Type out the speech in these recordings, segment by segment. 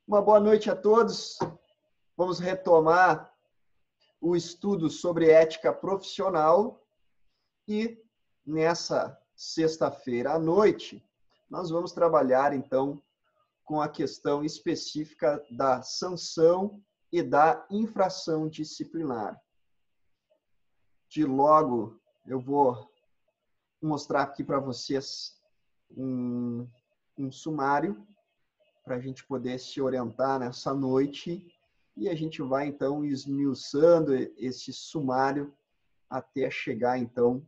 Uma boa noite a todos. Vamos retomar o estudo sobre ética profissional e nessa sexta-feira à noite nós vamos trabalhar então com a questão específica da sanção e da infração disciplinar. De logo eu vou mostrar aqui para vocês um sumário para a gente poder se orientar nessa noite e a gente vai então esmiuçando esse sumário até chegar então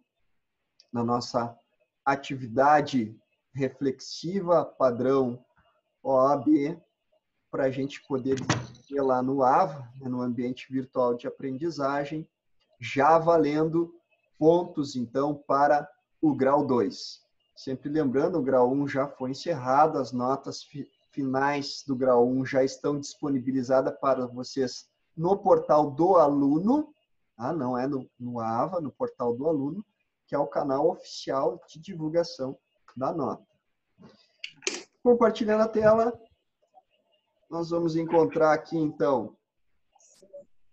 na nossa atividade reflexiva padrão OAB para a gente poder desenvolver lá no AVA, no ambiente virtual de aprendizagem, já valendo pontos então para o grau 2. Sempre lembrando, o grau 1 já foi encerrado, as notas finais do grau 1 já estão disponibilizadas para vocês no portal do aluno, não é no AVA, no portal do aluno, que é o canal oficial de divulgação da nota. Compartilhando a tela, nós vamos encontrar aqui, então,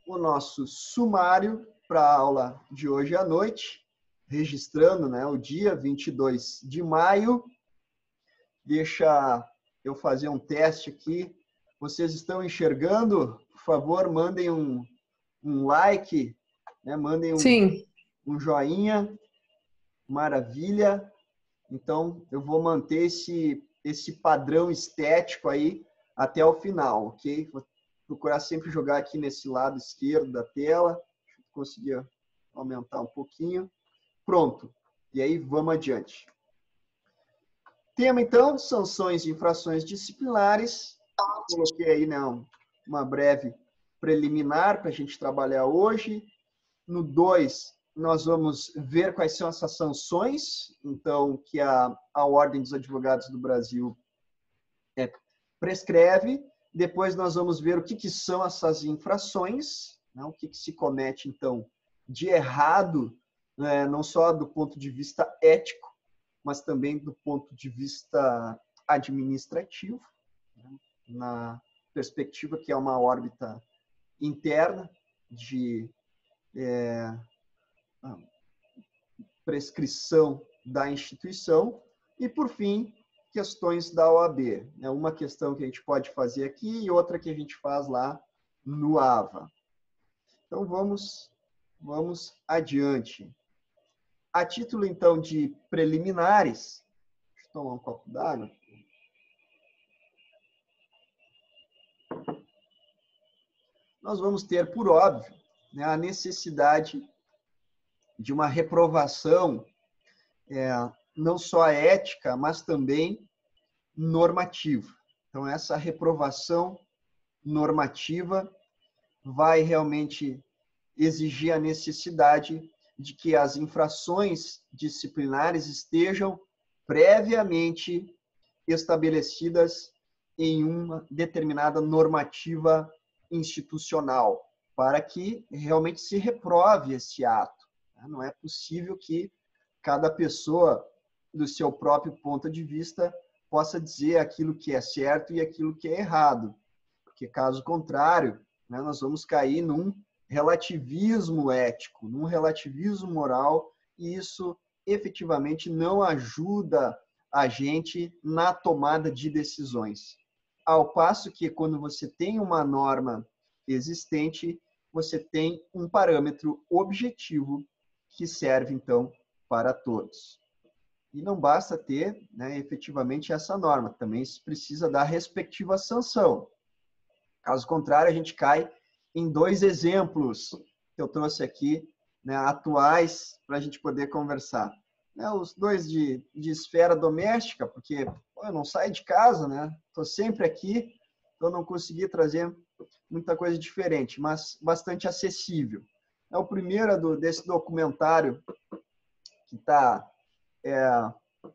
o nosso sumário para a aula de hoje à noite, registrando, né, o dia 22 de maio. Deixa eu fazer um teste aqui. Vocês estão enxergando? Por favor, mandem um like, né? Mandem um joinha. Maravilha. Então, eu vou manter esse padrão estético aí até o final, ok? Vou procurar sempre jogar aqui nesse lado esquerdo da tela. Deixa eu conseguir aumentar um pouquinho. Pronto. E aí, vamos adiante. Tema, então, sanções e infrações disciplinares. Coloquei aí, né, uma breve preliminar para a gente trabalhar hoje. No 2, nós vamos ver quais são essas sanções, então, que a Ordem dos Advogados do Brasil prescreve. Depois nós vamos ver o que são essas infrações, né, o que se comete, então, de errado, né, não só do ponto de vista ético, mas também do ponto de vista administrativo, né, na perspectiva que é uma órbita interna de prescrição da instituição e, por fim, questões da OAB. É uma questão que a gente pode fazer aqui e outra que a gente faz lá no AVA. Então, vamos adiante. A título, então, de preliminares, deixa eu tomar um copo d'água. Nós vamos ter, por óbvio, né, a necessidade de uma reprovação, não só ética, mas também normativa. Então, essa reprovação normativa vai realmente exigir a necessidade de que as infrações disciplinares estejam previamente estabelecidas em uma determinada normativa institucional, para que realmente se reprove esse ato. Não é possível que cada pessoa, do seu próprio ponto de vista, possa dizer aquilo que é certo e aquilo que é errado. Porque, caso contrário, né, nós vamos cair num relativismo ético, num relativismo moral, e isso efetivamente não ajuda a gente na tomada de decisões. Ao passo que, quando você tem uma norma existente, você tem um parâmetro objetivo que serve, então, para todos. E não basta ter, né, efetivamente essa norma, também se precisa da respectiva sanção. Caso contrário, a gente cai em 2 exemplos que eu trouxe aqui, né, atuais, para a gente poder conversar. Né, os 2 de esfera doméstica, porque eu não saio de casa, né? Estou sempre aqui, então não consegui trazer muita coisa diferente, mas bastante acessível. O primeiro é desse documentário que está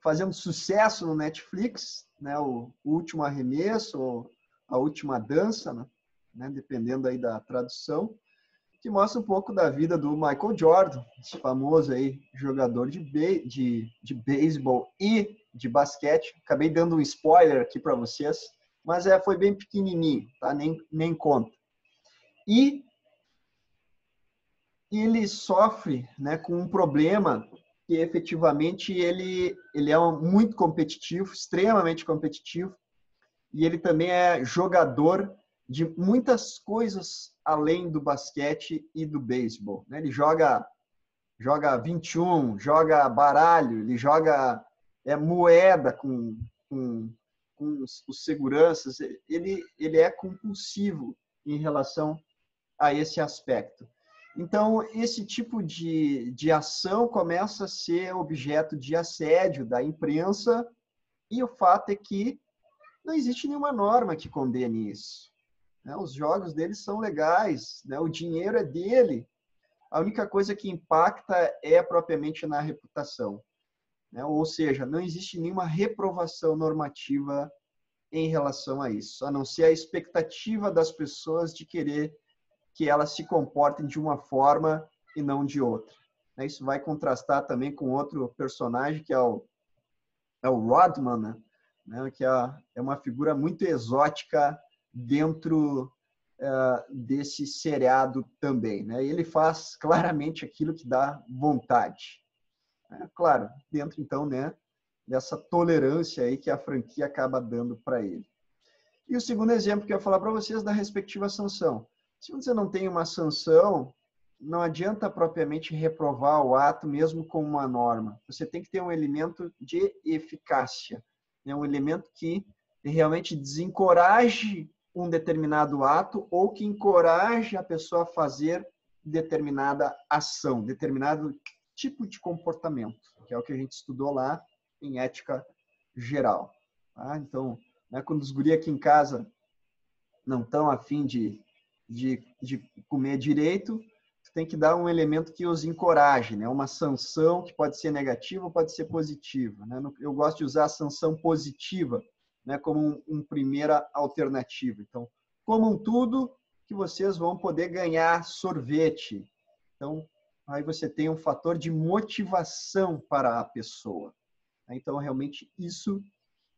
fazendo sucesso no Netflix, né, o Último Arremesso, ou A Última Dança, né, dependendo aí da tradução, que mostra um pouco da vida do Michael Jordan, esse famoso aí jogador de beisebol e de basquete. Acabei dando um spoiler aqui para vocês, mas foi bem pequenininho, tá? Nem conta. E ele sofre, né, com um problema que efetivamente ele é muito competitivo, extremamente competitivo, e ele também é jogador de muitas coisas além do basquete e do beisebol, né? Ele joga 21, joga baralho, ele joga moeda com os seguranças. Ele é compulsivo em relação a esse aspecto. Então, esse tipo de ação começa a ser objeto de assédio da imprensa, e o fato é que não existe nenhuma norma que condene isso, né? Os jogos dele são legais, né? O dinheiro é dele. A única coisa que impacta é propriamente na reputação, né? Ou seja, não existe nenhuma reprovação normativa em relação a isso, a não ser a expectativa das pessoas de querer que elas se comportem de uma forma e não de outra. Isso vai contrastar também com outro personagem, que é o Rodman, né? Que é uma figura muito exótica dentro desse seriado também, né? Ele faz claramente aquilo que dá vontade. Claro, dentro, então, né, dessa tolerância aí que a franquia acaba dando para ele. E o segundo exemplo que eu ia falar para vocês da respectiva sanção. Se você não tem uma sanção, não adianta propriamente reprovar o ato mesmo com uma norma. Você tem que ter um elemento de eficácia, né? Um elemento que realmente desencoraje um determinado ato ou que encoraje a pessoa a fazer determinada ação, determinado tipo de comportamento, que é o que a gente estudou lá em ética geral. Tá? Então, né, quando os guri aqui em casa não estão a fim de comer direito, tem que dar um elemento que os encoraje, né? Uma sanção que pode ser negativa ou pode ser positiva, né? Eu gosto de usar a sanção positiva, né, como uma primeira alternativa. Então, comam tudo que vocês vão poder ganhar sorvete. Então, aí você tem um fator de motivação para a pessoa. Então, realmente, isso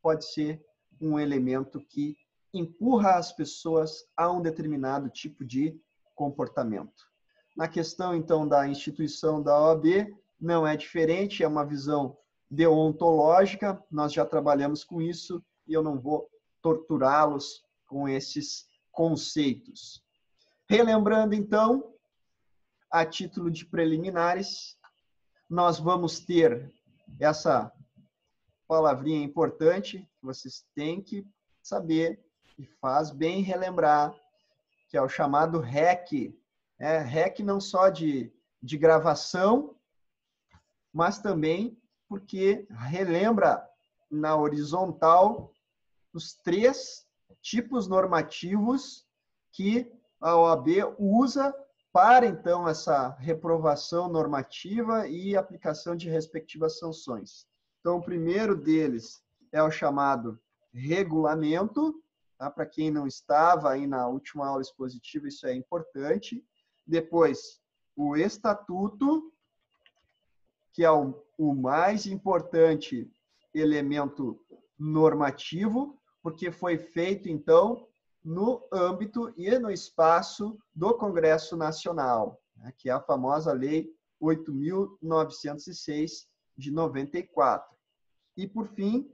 pode ser um elemento que empurra as pessoas a um determinado tipo de comportamento. Na questão, então, da instituição da OAB, não é diferente, é uma visão deontológica, nós já trabalhamos com isso e eu não vou torturá-los com esses conceitos. Relembrando, então, a título de preliminares, nós vamos ter essa palavrinha importante que vocês têm que saber e faz bem relembrar, que é o chamado REC. REC não só de gravação, mas também porque relembra na horizontal os 3 tipos normativos que a OAB usa para, então, essa reprovação normativa e aplicação de respectivas sanções. Então, o primeiro deles é o chamado regulamento, tá? Para quem não estava aí na última aula expositiva, isso é importante. Depois, o estatuto, que é o mais importante elemento normativo, porque foi feito, então, no âmbito e no espaço do Congresso Nacional, né, que é a famosa Lei 8.906 de 94. E, por fim,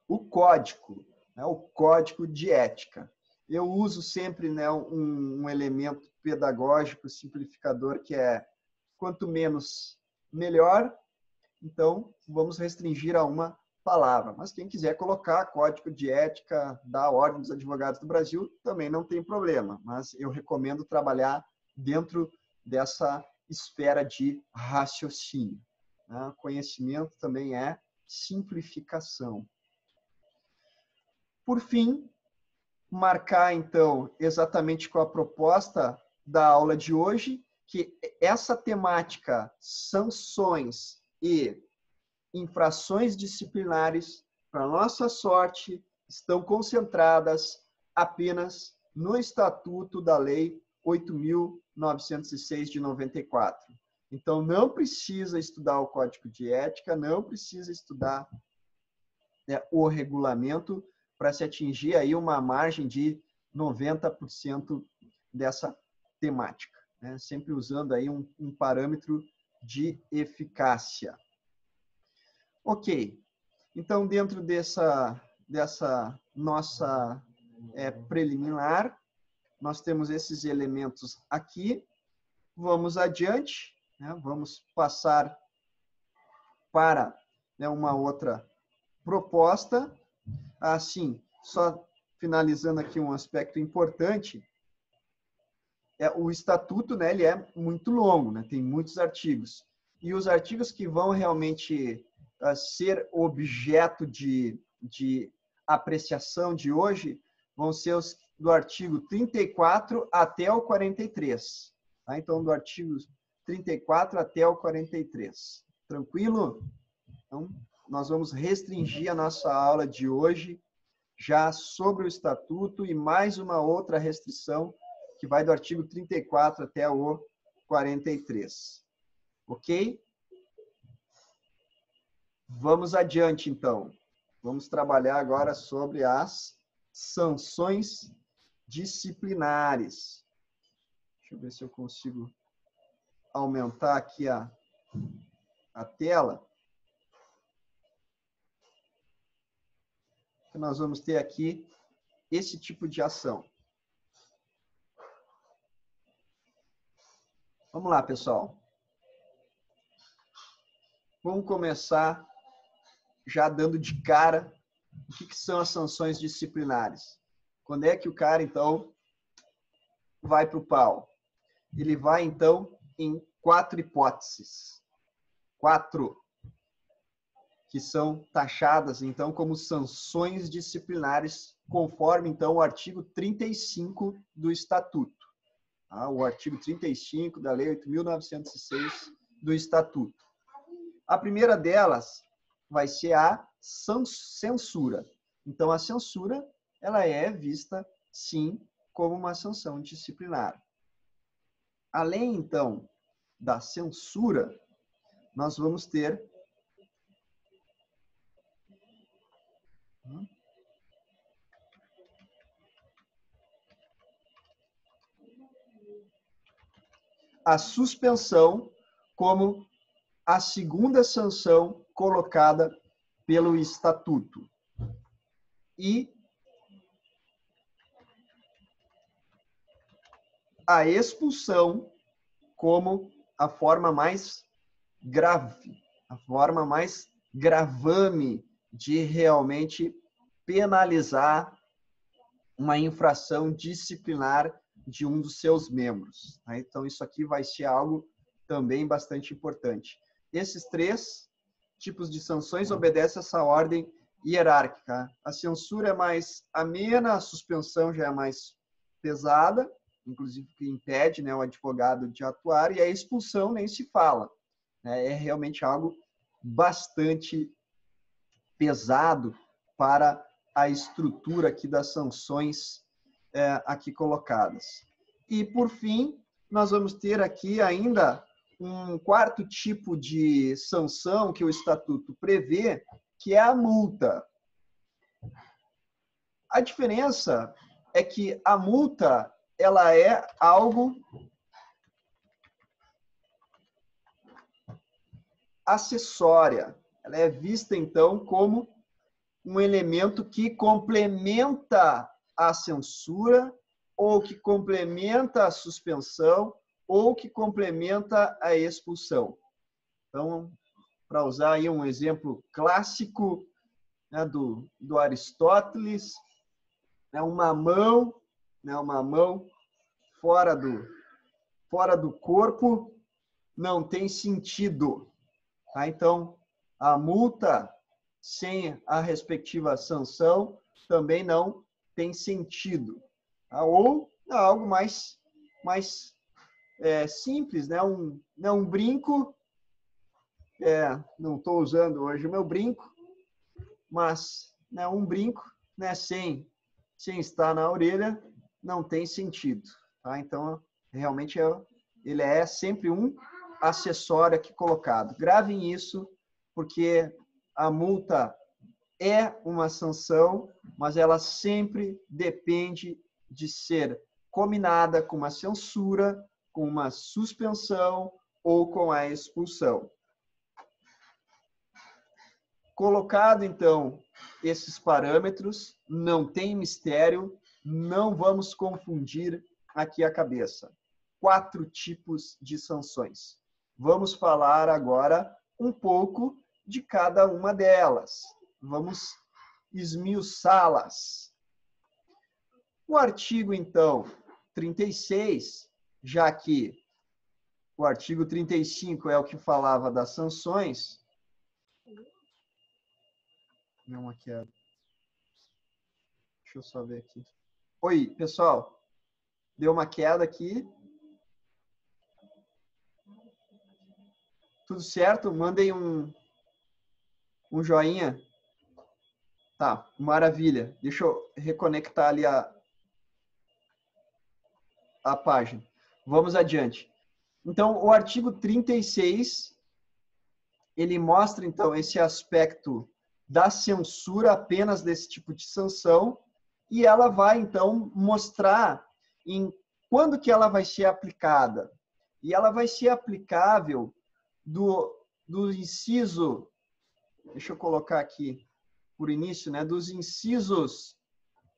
o código, né, o código de ética. Eu uso sempre, né, um elemento pedagógico simplificador que é quanto menos, melhor. Então, vamos restringir a uma palavra. Mas quem quiser colocar código de ética da Ordem dos Advogados do Brasil, também não tem problema. Mas eu recomendo trabalhar dentro dessa esfera de raciocínio. Conhecimento também é simplificação. Por fim, marcar, então, exatamente com a proposta da aula de hoje, que essa temática, sanções e infrações disciplinares, para nossa sorte, estão concentradas apenas no Estatuto da Lei 8.906 de 94. Então, não precisa estudar o Código de Ética, não precisa estudar o regulamento para se atingir aí uma margem de 90% dessa temática, né? Sempre usando aí um parâmetro de eficácia. Ok, então dentro dessa nossa preliminar, nós temos esses elementos aqui. Vamos adiante, né? Vamos passar para, né, uma outra proposta. Assim, só finalizando aqui um aspecto importante, o estatuto, né, ele é muito longo, né, tem muitos artigos. E os artigos que vão realmente ser objeto de apreciação de hoje vão ser os do artigo 34 até o 43. Tá? Então, do artigo 34 até o 43. Tranquilo? Então, nós vamos restringir a nossa aula de hoje já sobre o estatuto e mais uma outra restrição que vai do artigo 34 até o 43. Ok? Vamos adiante, então. Vamos trabalhar agora sobre as sanções disciplinares. Deixa eu ver se eu consigo aumentar aqui a tela. Nós vamos ter aqui esse tipo de ação. Vamos lá, pessoal. Vamos começar já dando de cara o que são as sanções disciplinares. Quando é que o cara, então, vai para o pau? Ele vai, então, em 4 hipóteses. 4 que são taxadas, então, como sanções disciplinares, conforme, então, o artigo 35 do Estatuto. Tá? O artigo 35 da Lei 8.906 do Estatuto. A primeira delas vai ser a censura. Então, a censura, ela é vista, sim, como uma sanção disciplinar. Além, então, da censura, nós vamos ter a suspensão como a segunda sanção colocada pelo Estatuto. E a expulsão como a forma mais grave, a forma mais gravame de realmente penalizar uma infração disciplinar de um dos seus membros. Então, isso aqui vai ser algo também bastante importante. Esses 3 tipos de sanções obedecem a essa ordem hierárquica. A censura é mais amena, a suspensão já é mais pesada, inclusive que impede, né, o advogado de atuar, e a expulsão nem se fala. É realmente algo bastante pesado para a estrutura aqui das sanções aqui colocadas. E, por fim, nós vamos ter aqui ainda um 4º tipo de sanção que o Estatuto prevê, que é a multa. A diferença é que a multa, ela é algo acessória. Ela é vista, então, como um elemento que complementa a censura, ou que complementa a suspensão, ou que complementa a expulsão. Então, para usar aí um exemplo clássico, né, do Aristóteles, né, uma mão fora do corpo não tem sentido. Tá? Então, a multa sem a respectiva sanção também não tem sentido. Tá? Ou algo mais simples, né? Um brinco. Não estou usando hoje o meu brinco, mas, né, um brinco, né, sem estar na orelha não tem sentido. Tá? Então, realmente, ele é sempre um acessório aqui colocado. Gravem isso, porque a multa é uma sanção, mas ela sempre depende de ser combinada com uma censura, com uma suspensão ou com a expulsão. Colocado, então, esses parâmetros, não tem mistério, não vamos confundir aqui a cabeça. 4 tipos de sanções. Vamos falar agora um pouco de cada uma delas. Vamos esmiuçá-las. O artigo, então, 36, já que o artigo 35 é o que falava das sanções. Não, aqui é... Deixa eu só ver aqui. Oi, pessoal. Deu uma queda aqui. Tudo certo? Mandem um joinha. Tá, maravilha. Deixa eu reconectar ali a página. Vamos adiante. Então, o artigo 36, ele mostra, então, esse aspecto da censura apenas desse tipo de sanção, e ela vai, então, mostrar quando que ela vai ser aplicada. E ela vai ser aplicável do inciso, deixa eu colocar aqui por início, né, dos incisos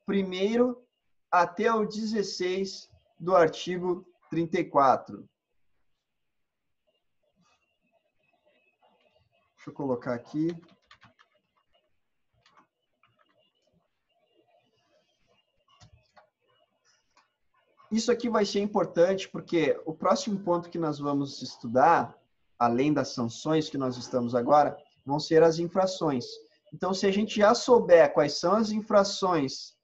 1º até o 16 do artigo 34. Deixa eu colocar aqui. Isso aqui vai ser importante porque o próximo ponto que nós vamos estudar, além das sanções que nós estamos agora, vão ser as infrações. Então, se a gente já souber quais são as infrações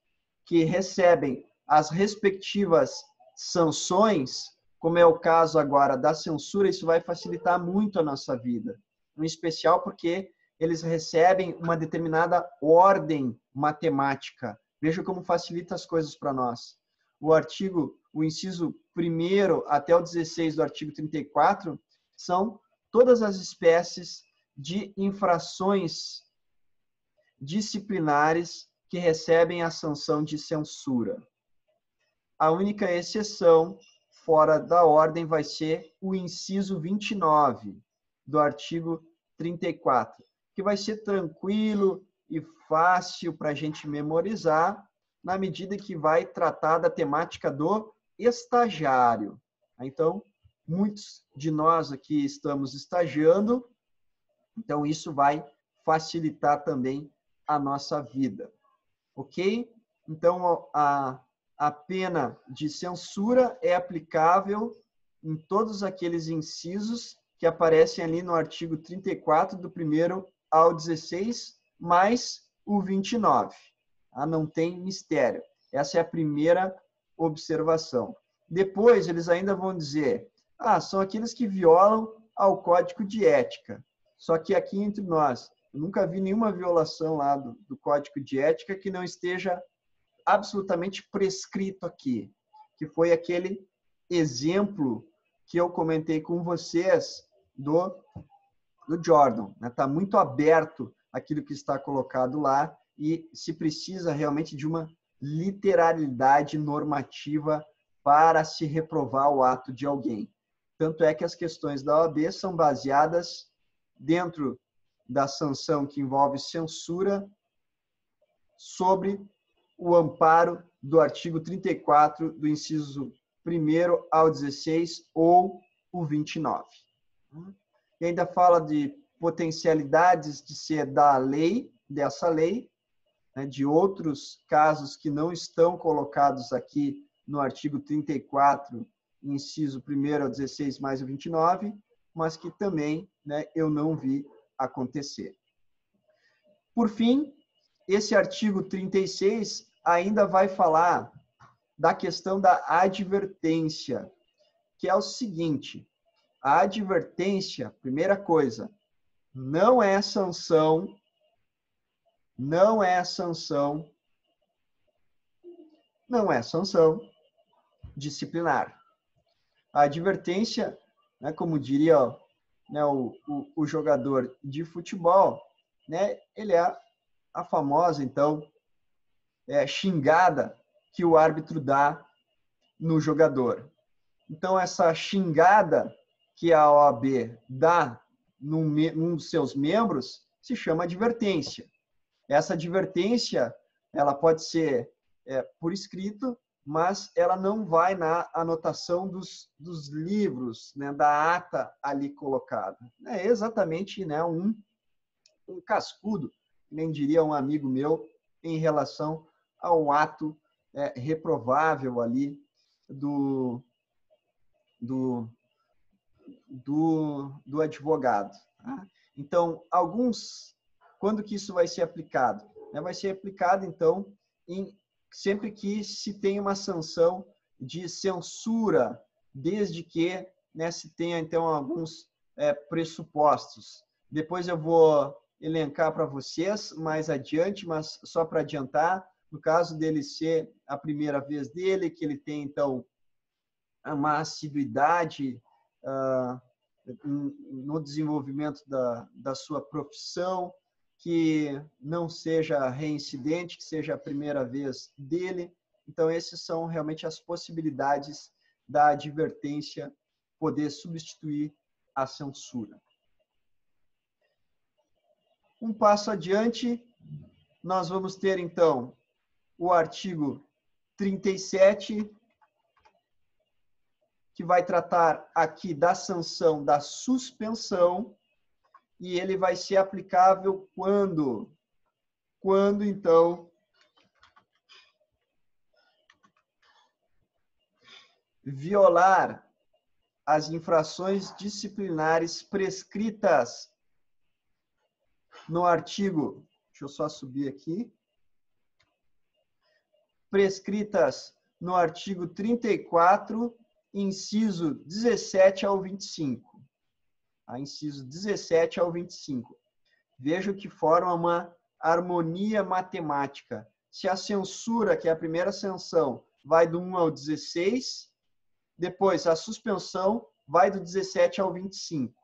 que recebem as respectivas sanções, como é o caso agora da censura, isso vai facilitar muito a nossa vida. Em especial porque eles recebem uma determinada ordem matemática. Veja como facilita as coisas para nós. O inciso 1º até o 16 do artigo 34 são todas as espécies de infrações disciplinares que recebem a sanção de censura. A única exceção fora da ordem vai ser o inciso 29 do artigo 34, que vai ser tranquilo e fácil para a gente memorizar, na medida que vai tratar da temática do estagiário. Então, muitos de nós aqui estamos estagiando, então isso vai facilitar também a nossa vida. Ok? Então, a pena de censura é aplicável em todos aqueles incisos que aparecem ali no artigo 34, do 1º ao 16, mais o 29. Não tem mistério. Essa é a primeira observação. Depois, eles ainda vão dizer, são aqueles que violam ao Código de Ética. Só que aqui entre nós, eu nunca vi nenhuma violação lá do Código de Ética que não esteja absolutamente prescrito aqui, que foi aquele exemplo que eu comentei com vocês do Jordan. Está muito aberto aquilo que está colocado lá e se precisa realmente de uma literalidade normativa para se reprovar o ato de alguém. Tanto é que as questões da OAB são baseadas dentro da sanção que envolve censura sobre o amparo do artigo 34, do inciso 1º ao 16 ou o 29. E ainda fala de potencialidades de ser da lei, dessa lei, né, de outros casos que não estão colocados aqui no artigo 34, inciso 1º ao 16 mais o 29, mas que também, né, eu não vi acontecer. Por fim, esse artigo 36 ainda vai falar da questão da advertência, que é o seguinte: a advertência, primeira coisa, não é sanção disciplinar. A advertência, né, como diria, né, o jogador de futebol, né, ele é a famosa, então, xingada que o árbitro dá no jogador. Então, essa xingada que a OAB dá num dos seus membros se chama advertência. Essa advertência, ela pode ser por escrito, mas ela não vai na anotação dos livros, né, da ata ali colocada. É exatamente, né, um cascudo, nem diria um amigo meu, em relação ao ato reprovável ali do advogado. Tá? Então, quando que isso vai ser aplicado? Vai ser aplicado, então, sempre que se tem uma sanção de censura, desde que, né, se tenha, então, alguns pressupostos. Depois eu vou elencar para vocês mais adiante, mas só para adiantar, no caso dele ser a primeira vez dele, que ele tem, então, uma assiduidade no desenvolvimento da sua profissão, que não seja reincidente, que seja a primeira vez dele. Então, essas são realmente as possibilidades da advertência poder substituir a censura. Um passo adiante, nós vamos ter, então, o artigo 37, que vai tratar aqui da sanção da suspensão, e ele vai ser aplicável quando, então, violar as infrações disciplinares prescritas no artigo, deixa eu só subir aqui, prescritas no artigo 34, inciso 17 ao 25. Inciso 17 ao 25. Vejo que forma uma harmonia matemática. Se a censura, que é a primeira sanção, vai do 1 ao 16, depois a suspensão vai do 17 ao 25.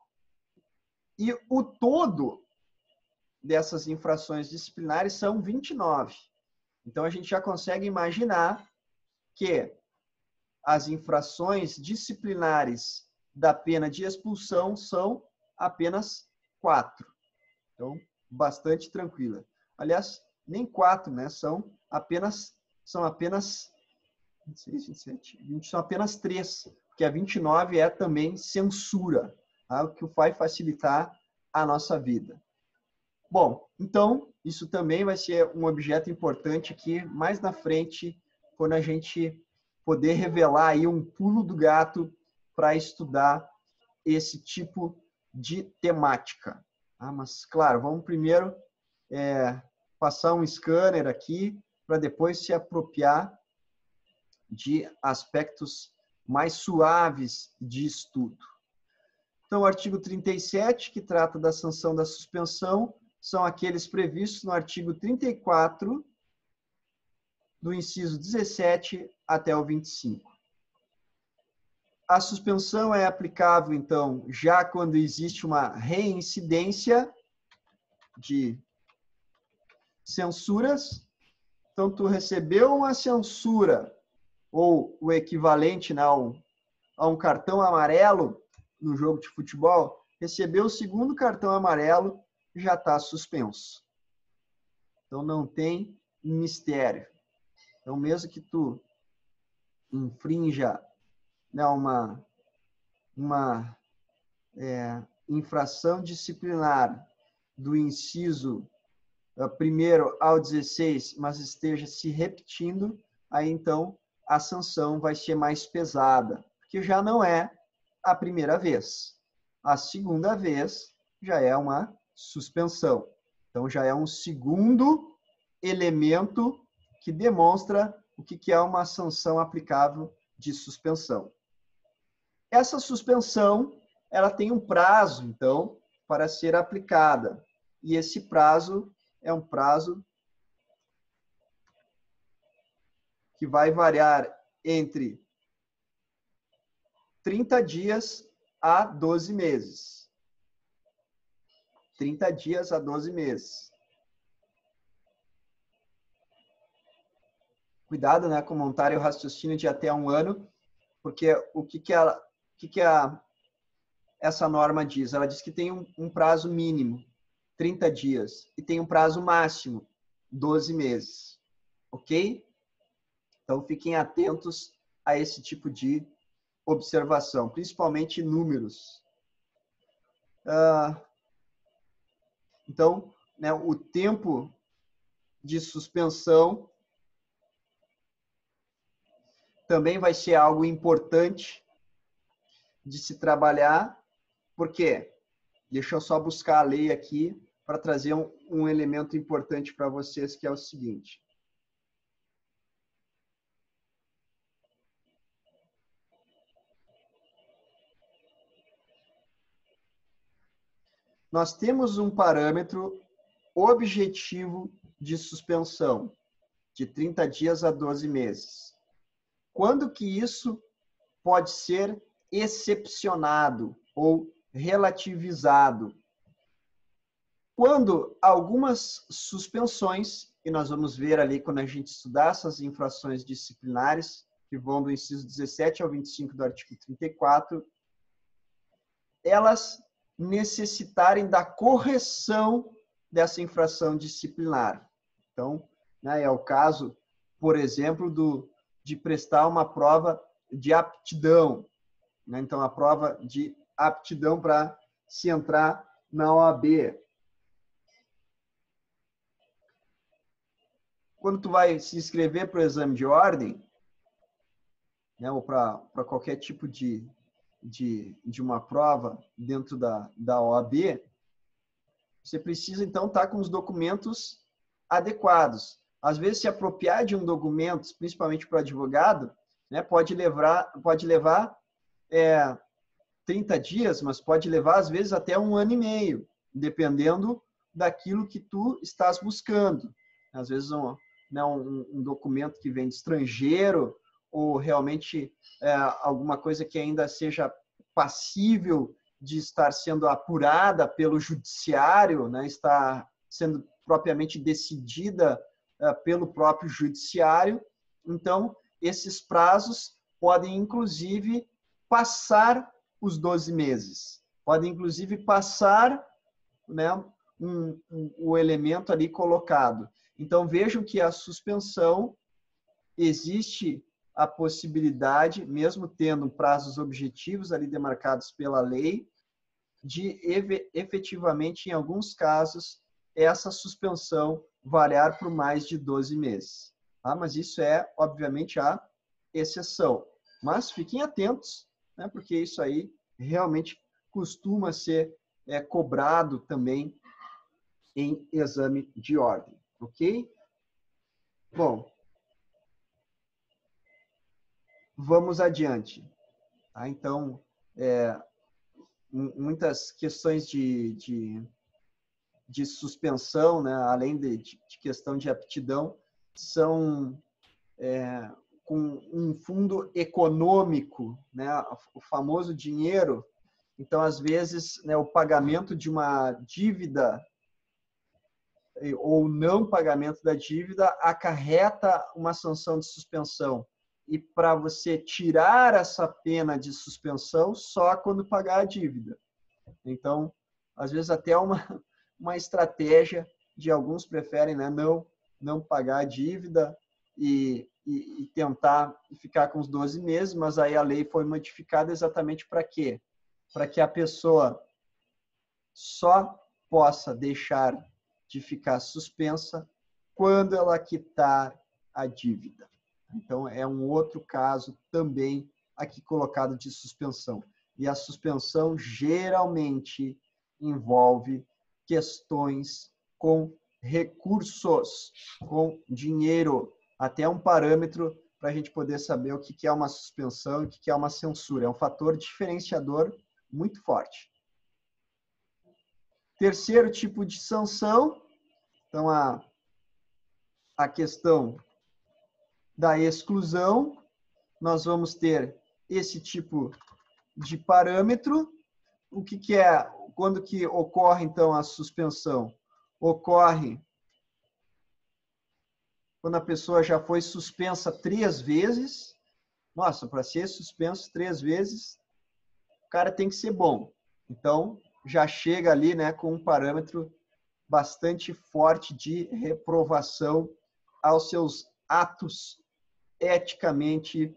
E o todo dessas infrações disciplinares são 29. Então, a gente já consegue imaginar que as infrações disciplinares da pena de expulsão são apenas 4. Então, bastante tranquila. Aliás, nem 4, né? São apenas 26, 27, 20, são apenas 3, porque a 29 é também censura, tá? O que vai facilitar a nossa vida. Bom, então, isso também vai ser um objeto importante aqui mais na frente, quando a gente poder revelar aí um pulo do gato para estudar esse tipo de temática. Mas, claro, vamos primeiro passar um scanner aqui, para depois se apropriar de aspectos mais suaves de estudo. Então, o artigo 37, que trata da sanção da suspensão, são aqueles previstos no artigo 34, do inciso 17 até o 25. A suspensão é aplicável, então, já quando existe uma reincidência de censuras. Então, tu recebeu uma censura, ou o equivalente, né, a um cartão amarelo no jogo de futebol, recebeu o segundo cartão amarelo, já está suspenso. Então, não tem mistério. Então, mesmo que tu infrinja, né, uma infração disciplinar do inciso 1º ao 16, mas esteja se repetindo, aí então a sanção vai ser mais pesada, porque já não é a primeira vez. A segunda vez já é uma suspensão. Então já é um segundo elemento que demonstra o que é uma sanção aplicável de suspensão. Essa suspensão, ela tem um prazo, então, para ser aplicada. E esse prazo é um prazo que vai variar entre 30 dias a 12 meses. 30 dias a 12 meses. Cuidado, né, com montar o raciocínio de até 1 ano, porque o que essa norma diz? Ela diz que tem um prazo mínimo, 30 dias, e tem um prazo máximo, 12 meses. Ok? Então, fiquem atentos a esse tipo de observação, principalmente números. Então, né, o tempo de suspensão também vai ser algo importante de se trabalhar. Por quê? Deixa eu só buscar a lei aqui para trazer um elemento importante para vocês, que é o seguinte. Nós temos um parâmetro objetivo de suspensão, de 30 dias a 12 meses. Quando que isso pode ser excepcionado ou relativizado? Quando algumas suspensões, e nós vamos ver ali quando a gente estudar essas infrações disciplinares, que vão do inciso 17 ao 25 do artigo 34, elas necessitarem da correção dessa infração disciplinar. Então, né, é o caso, por exemplo, de prestar uma prova de aptidão. Né? Então, a prova de aptidão para se entrar na OAB. Quando tu vai se inscrever para o exame de ordem, né, ou para qualquer tipo de uma prova dentro da OAB, você precisa, então, estar com os documentos adequados. Às vezes, se apropriar de um documento, principalmente para o advogado, né, pode levar 30 dias, mas pode levar, às vezes, até 1 ano e meio, dependendo daquilo que tu estás buscando. Às vezes, um documento que vem de estrangeiro, ou realmente alguma coisa que ainda seja passível de estar sendo apurada pelo judiciário, né, está sendo propriamente decidida pelo próprio judiciário. Então, esses prazos podem, inclusive, passar os 12 meses. Podem, inclusive, passar, né, o elemento ali colocado. Então, vejam que a suspensão existe a possibilidade, mesmo tendo prazos objetivos ali demarcados pela lei, de efetivamente, em alguns casos, essa suspensão variar por mais de 12 meses. Tá? Mas isso é, obviamente, a exceção. Mas fiquem atentos, né? Porque isso aí realmente costuma ser cobrado também em exame de ordem. Ok? Bom, vamos adiante. Tá? Então, muitas questões de suspensão, né, além de questão de aptidão, são com um fundo econômico, né, o famoso dinheiro. Então, às vezes, né, o pagamento de uma dívida ou não pagamento da dívida acarreta uma sanção de suspensão. E para você tirar essa pena de suspensão só quando pagar a dívida. Então, às vezes até uma estratégia de alguns preferem, né, não pagar a dívida e tentar ficar com os 12 meses, mas aí a lei foi modificada exatamente para quê? Para que a pessoa só possa deixar de ficar suspensa quando ela quitar a dívida. Então, é um outro caso também aqui colocado de suspensão. E a suspensão geralmente envolve questões com recursos, com dinheiro, até um parâmetro para a gente poder saber o que é uma suspensão e o que é uma censura. É um fator diferenciador muito forte. Terceiro tipo de sanção, então a questão da exclusão, nós vamos ter esse tipo de parâmetro. O que é, quando que ocorre, então, a suspensão? Ocorre quando a pessoa já foi suspensa 3 vezes. Nossa, para ser suspenso 3 vezes, o cara tem que ser bom. Então, já chega ali, né, com um parâmetro bastante forte de reprovação aos seus atos eticamente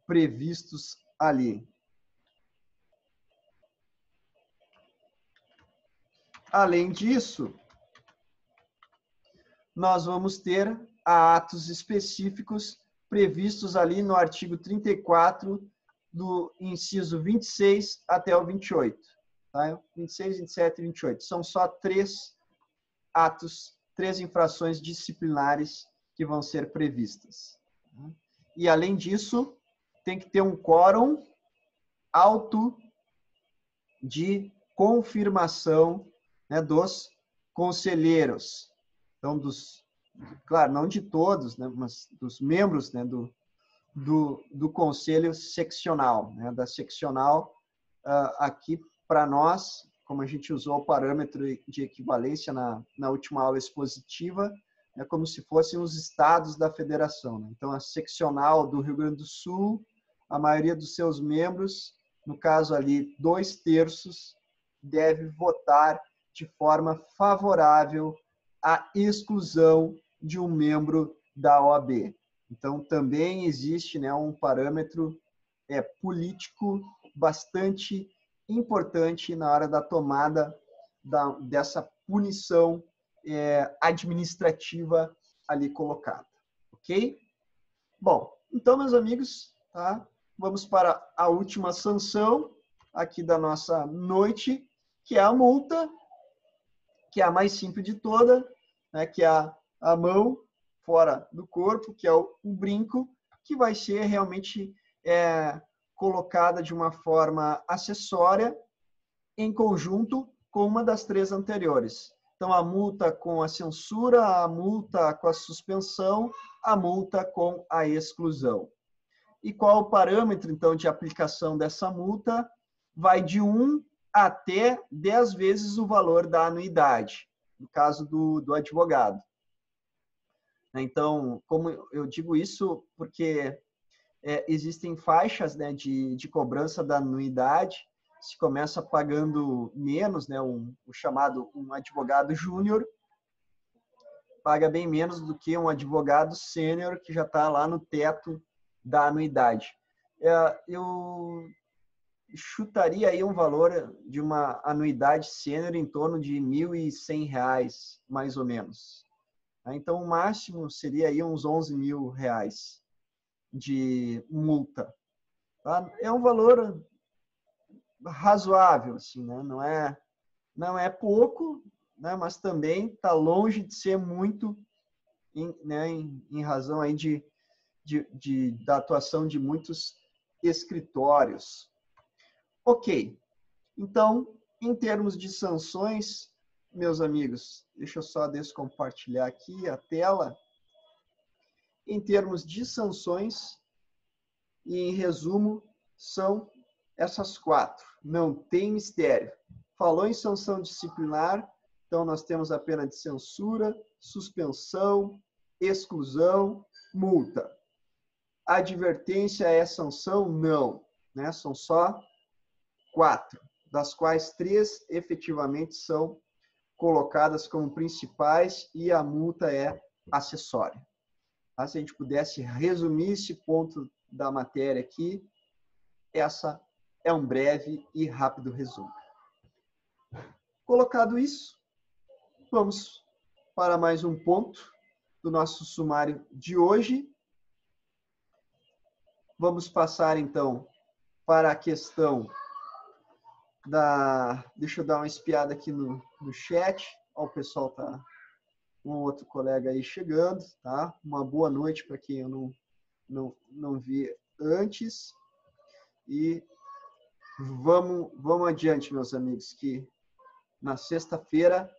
previstos ali. Além disso, nós vamos ter atos específicos previstos ali no artigo 34, do inciso 26 até o 28. Tá? 26, 27 e 28. São só 3 atos, 3 infrações disciplinares que vão ser previstas. E, além disso, tem que ter um quórum alto de confirmação, né, dos conselheiros. Então, claro, não de todos, né, mas dos membros, né, do conselho seccional, né, da seccional. Aqui, para nós, como a gente usou o parâmetro de equivalência na última aula expositiva, é como se fossem os estados da federação, né? Então, a seccional do Rio Grande do Sul, a maioria dos seus membros, no caso ali, 2/3, deve votar de forma favorável à exclusão de um membro da OAB. Então, também existe, né, um parâmetro político bastante importante na hora da tomada dessa punição administrativa ali colocada. Ok? Bom, então, meus amigos, tá? Vamos para a última sanção aqui da nossa noite, que é a multa, que é a mais simples de toda, né? Que é a mão fora do corpo, que é o brinco, que vai ser realmente colocada de uma forma acessória em conjunto com uma das 3 anteriores. Então, a multa com a censura, a multa com a suspensão, a multa com a exclusão. E qual o parâmetro, então, de aplicação dessa multa? Vai de 1 até 10 vezes o valor da anuidade, no caso do advogado. Então, como eu digo isso, porque existem faixas, né, de cobrança da anuidade. Se começa pagando menos, né, o chamado um advogado júnior, paga bem menos do que um advogado sênior que já está lá no teto da anuidade. Eu chutaria aí um valor de uma anuidade sênior em torno de R$ 1.100, mais ou menos. Então, o máximo seria aí uns R$ 11.000 de multa. Tá? É um valor razoável, assim, né? Não é pouco, né? Mas também está longe de ser muito, em razão aí da atuação de muitos escritórios. Ok, então, em termos de sanções, meus amigos, deixa eu só descompartilhar aqui a tela. Em termos de sanções, e em resumo, são essas 4. Não tem mistério. Falou em sanção disciplinar, então nós temos a pena de censura, suspensão, exclusão, multa. Advertência é sanção? Não, né? São só 4, das quais 3 efetivamente são colocadas como principais e a multa é acessória. Tá? Se a gente pudesse resumir esse ponto da matéria aqui, essa é um breve e rápido resumo. Colocado isso, vamos para mais um ponto do nosso sumário de hoje. Vamos passar, então, para a questão da... Deixa eu dar uma espiada aqui no chat. Ó, o pessoal tá... Um outro colega aí chegando, tá? Uma boa noite para quem eu não vi antes. E vamos adiante, meus amigos, que na sexta-feira,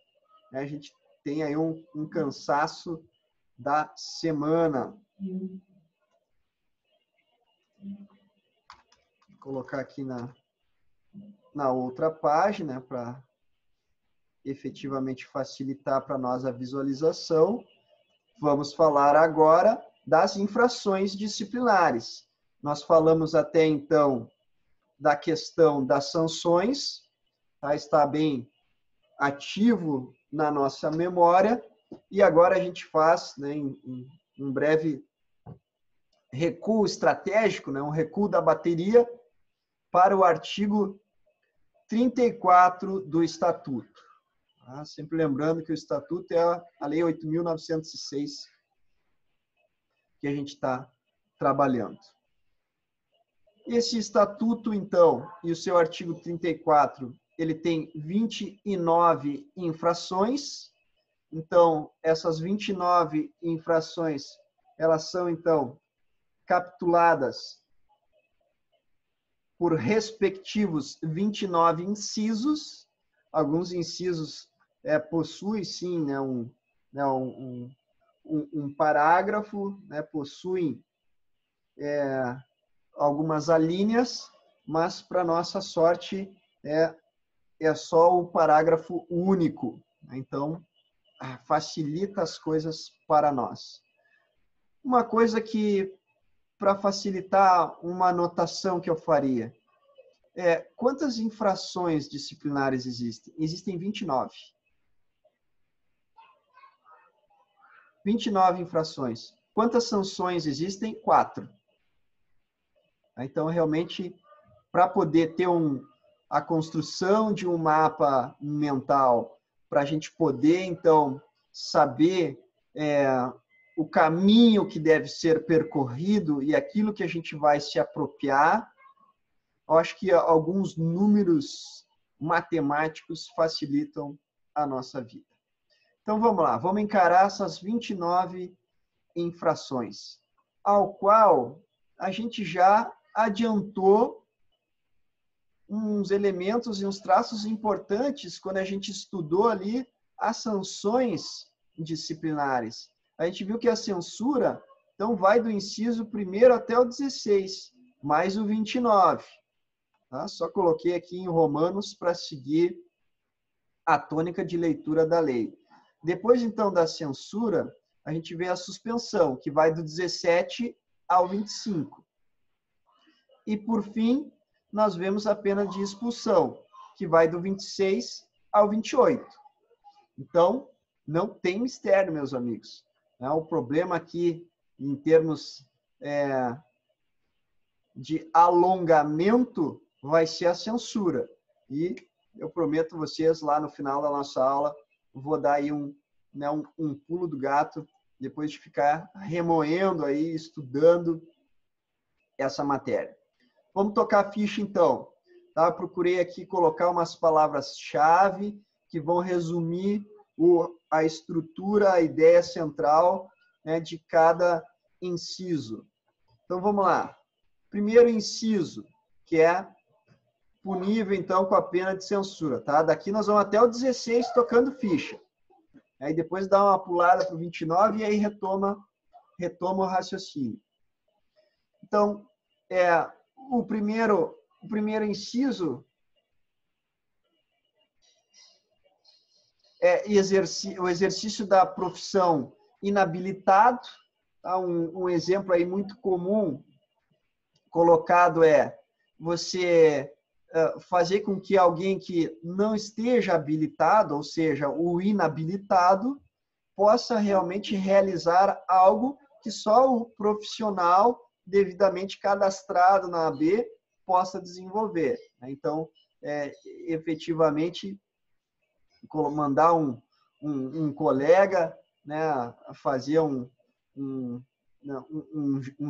né, a gente tem aí um cansaço da semana. Vou colocar aqui na outra página para efetivamente facilitar para nós a visualização. Vamos falar agora das infrações disciplinares. Nós falamos até então da questão das sanções, tá? Está bem ativo na nossa memória, e agora a gente faz, né, um breve recuo estratégico, né, um recuo da bateria para o artigo 34 do Estatuto. Tá? Sempre lembrando que o Estatuto é a Lei 8.906 que a gente está trabalhando. Esse Estatuto, então, e o seu artigo 34, ele tem 29 infrações. Então, essas 29 infrações, elas são, então, capituladas por respectivos 29 incisos. Alguns incisos possuem, sim, né, um parágrafo, né, possuem algumas alíneas, mas, para nossa sorte, é só o parágrafo único. Então, facilita as coisas para nós. Uma coisa que, para facilitar, uma anotação que eu faria, quantas infrações disciplinares existem? Existem 29. 29 infrações. Quantas sanções existem? 4. Então, realmente, para poder ter a construção de um mapa mental, para a gente poder, então, saber o caminho que deve ser percorrido e aquilo que a gente vai se apropriar, eu acho que alguns números matemáticos facilitam a nossa vida. Então, vamos lá. Vamos encarar essas 29 infrações, ao qual a gente já adiantou uns elementos e uns traços importantes quando a gente estudou ali as sanções disciplinares. A gente viu que a censura, então, vai do inciso 1º até o 16, mais o 29. Tá? Só coloquei aqui em Romanos para seguir a tônica de leitura da lei. Depois, então, da censura, a gente vê a suspensão, que vai do 17 ao 25. E, por fim, nós vemos a pena de expulsão, que vai do 26 ao 28. Então, não tem mistério, meus amigos. O problema aqui, em termos de alongamento, vai ser a censura. E eu prometo a vocês, lá no final da nossa aula, vou dar aí um pulo do gato, depois de ficar remoendo aí, estudando essa matéria. Vamos tocar a ficha, então. Tá? Procurei aqui colocar umas palavras-chave que vão resumir a estrutura, a ideia central, né, de cada inciso. Então, vamos lá. Primeiro inciso, que é punível, então, com a pena de censura. Tá? Daqui nós vamos até o 16 tocando ficha. Aí depois dá uma pulada para o 29 e aí retoma o raciocínio. Então, o primeiro inciso é o exercício da profissão inabilitado. Tá? Um exemplo aí muito comum colocado é você fazer com que alguém que não esteja habilitado, ou seja, o inabilitado, possa realmente realizar algo que só o profissional devidamente cadastrado na AB possa desenvolver. Então, efetivamente, mandar um colega, né, fazer um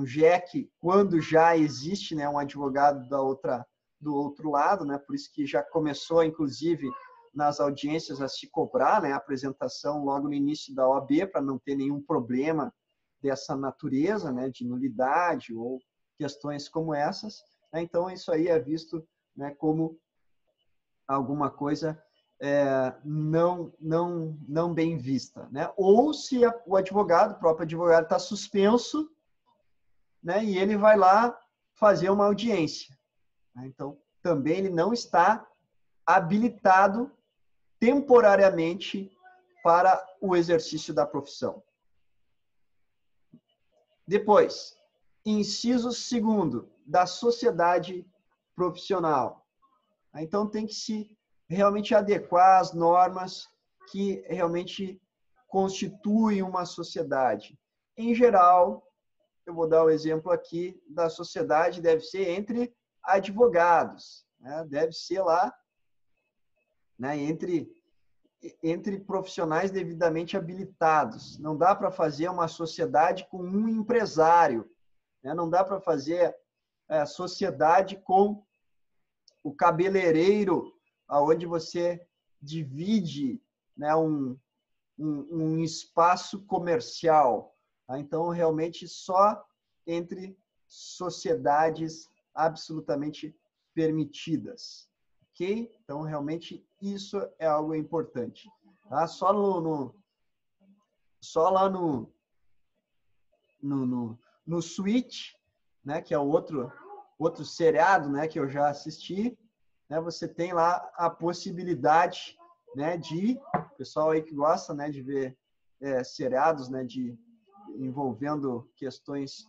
JEC quando já existe, né, um advogado do outro lado, né, por isso que já começou, inclusive, nas audiências a se cobrar, né, a apresentação logo no início da OAB, para não ter nenhum problema dessa natureza, né, de nulidade ou questões como essas. Então, isso aí é visto, né, como alguma coisa não bem vista, né? Ou se o próprio advogado está suspenso, né, e ele vai lá fazer uma audiência. Então, também ele não está habilitado temporariamente para o exercício da profissão. Depois, inciso segundo, da sociedade profissional. Então, tem que se realmente adequar às normas que realmente constituem uma sociedade. Em geral, eu vou dar o exemplo aqui da sociedade, deve ser entre advogados, né? Deve ser lá, né, entre profissionais devidamente habilitados. Não dá para fazer uma sociedade com um empresário, né? Não dá para fazer sociedade com o cabeleireiro, aonde você divide, né, um espaço comercial. Tá? Então, realmente, só entre sociedades absolutamente permitidas. Ok? Então, realmente, isso é algo importante. Tá? Só lá no Switch, né, que é o outro seriado, né, que eu já assisti, né, você tem lá a possibilidade, né, de pessoal aí que gosta, né, de ver seriados, né, envolvendo questões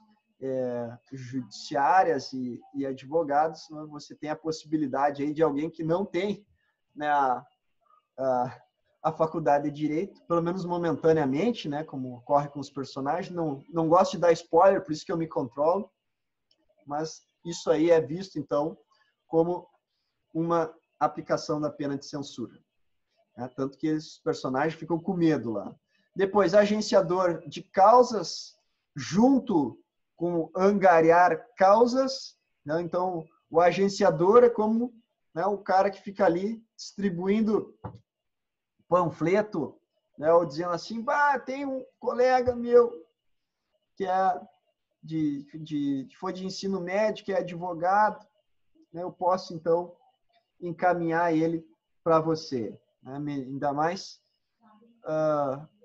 judiciárias e advogados, né, você tem a possibilidade aí de alguém que não tem, né, a faculdade de Direito, pelo menos momentaneamente, né, como ocorre com os personagens. Não gosto de dar spoiler, por isso que eu me controlo, mas isso aí é visto, então, como uma aplicação da pena de censura. Né? Tanto que os personagens ficam com medo lá. Depois, agenciador de causas, junto com angariar causas. Né? Então, o agenciador é como, né, o cara que fica ali distribuindo panfleto, né, ou dizendo assim, tem um colega meu que foi de ensino médio, que é advogado, né, eu posso, então, encaminhar ele para você. Né? Ainda mais,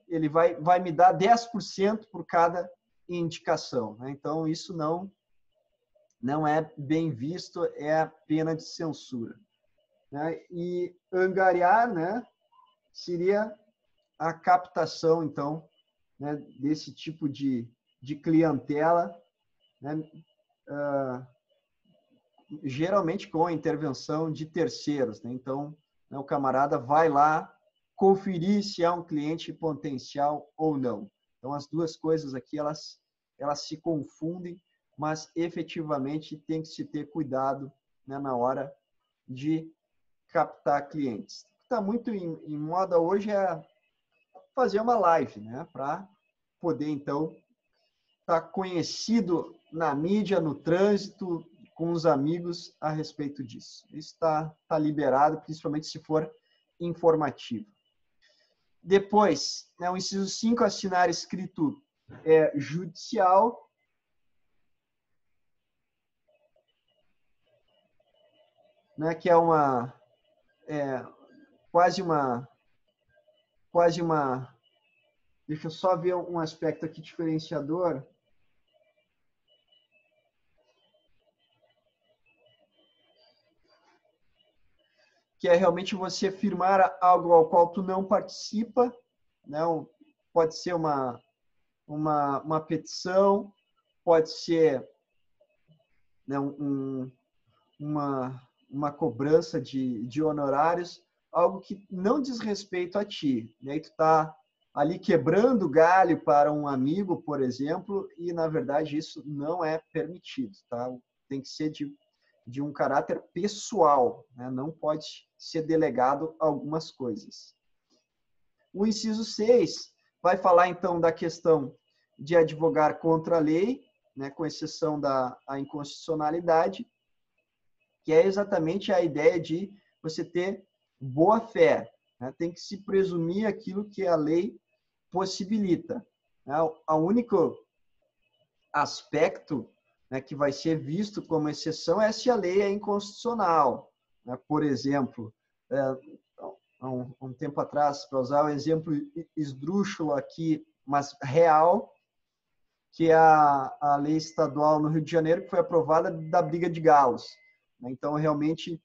ele vai me dar 10% por cada indicação. Né? Então, isso não é bem visto, é a pena de censura. Né? E angariar, né, seria a captação, então, né, desse tipo de clientela, né, geralmente com a intervenção de terceiros. Né? Então, né, o camarada vai lá conferir se é um cliente potencial ou não. Então, as duas coisas aqui, elas se confundem, mas efetivamente tem que se ter cuidado, né, na hora de captar clientes. O que está muito em moda hoje é fazer uma live, né, para poder, então, estar conhecido na mídia, no trânsito, com os amigos a respeito disso. Isso está liberado, principalmente se for informativo. Depois, né, o inciso 5, assinar escrito judicial. Né, que é quase uma... Deixa eu só ver um aspecto aqui diferenciador. Que é realmente você firmar algo ao qual tu não participa, né? Pode ser uma petição, pode ser, né, uma cobrança de honorários, algo que não diz respeito a ti. Né? E tu está ali quebrando galho para um amigo, por exemplo, e, na verdade, isso não é permitido. Tá? Tem que ser de um caráter pessoal, né? Não pode ser delegado algumas coisas. O inciso 6 vai falar, então, da questão de advogar contra a lei, né, com exceção da inconstitucionalidade, que é exatamente a ideia de você ter boa fé. Né? Tem que se presumir aquilo que a lei possibilita. Né? O único aspecto, né, que vai ser visto como exceção é se a lei é inconstitucional. Né? Por exemplo, há um tempo atrás, para usar um exemplo esdrúxulo aqui, mas real, que é a lei estadual no Rio de Janeiro, que foi aprovada da briga de galos. Então, realmente,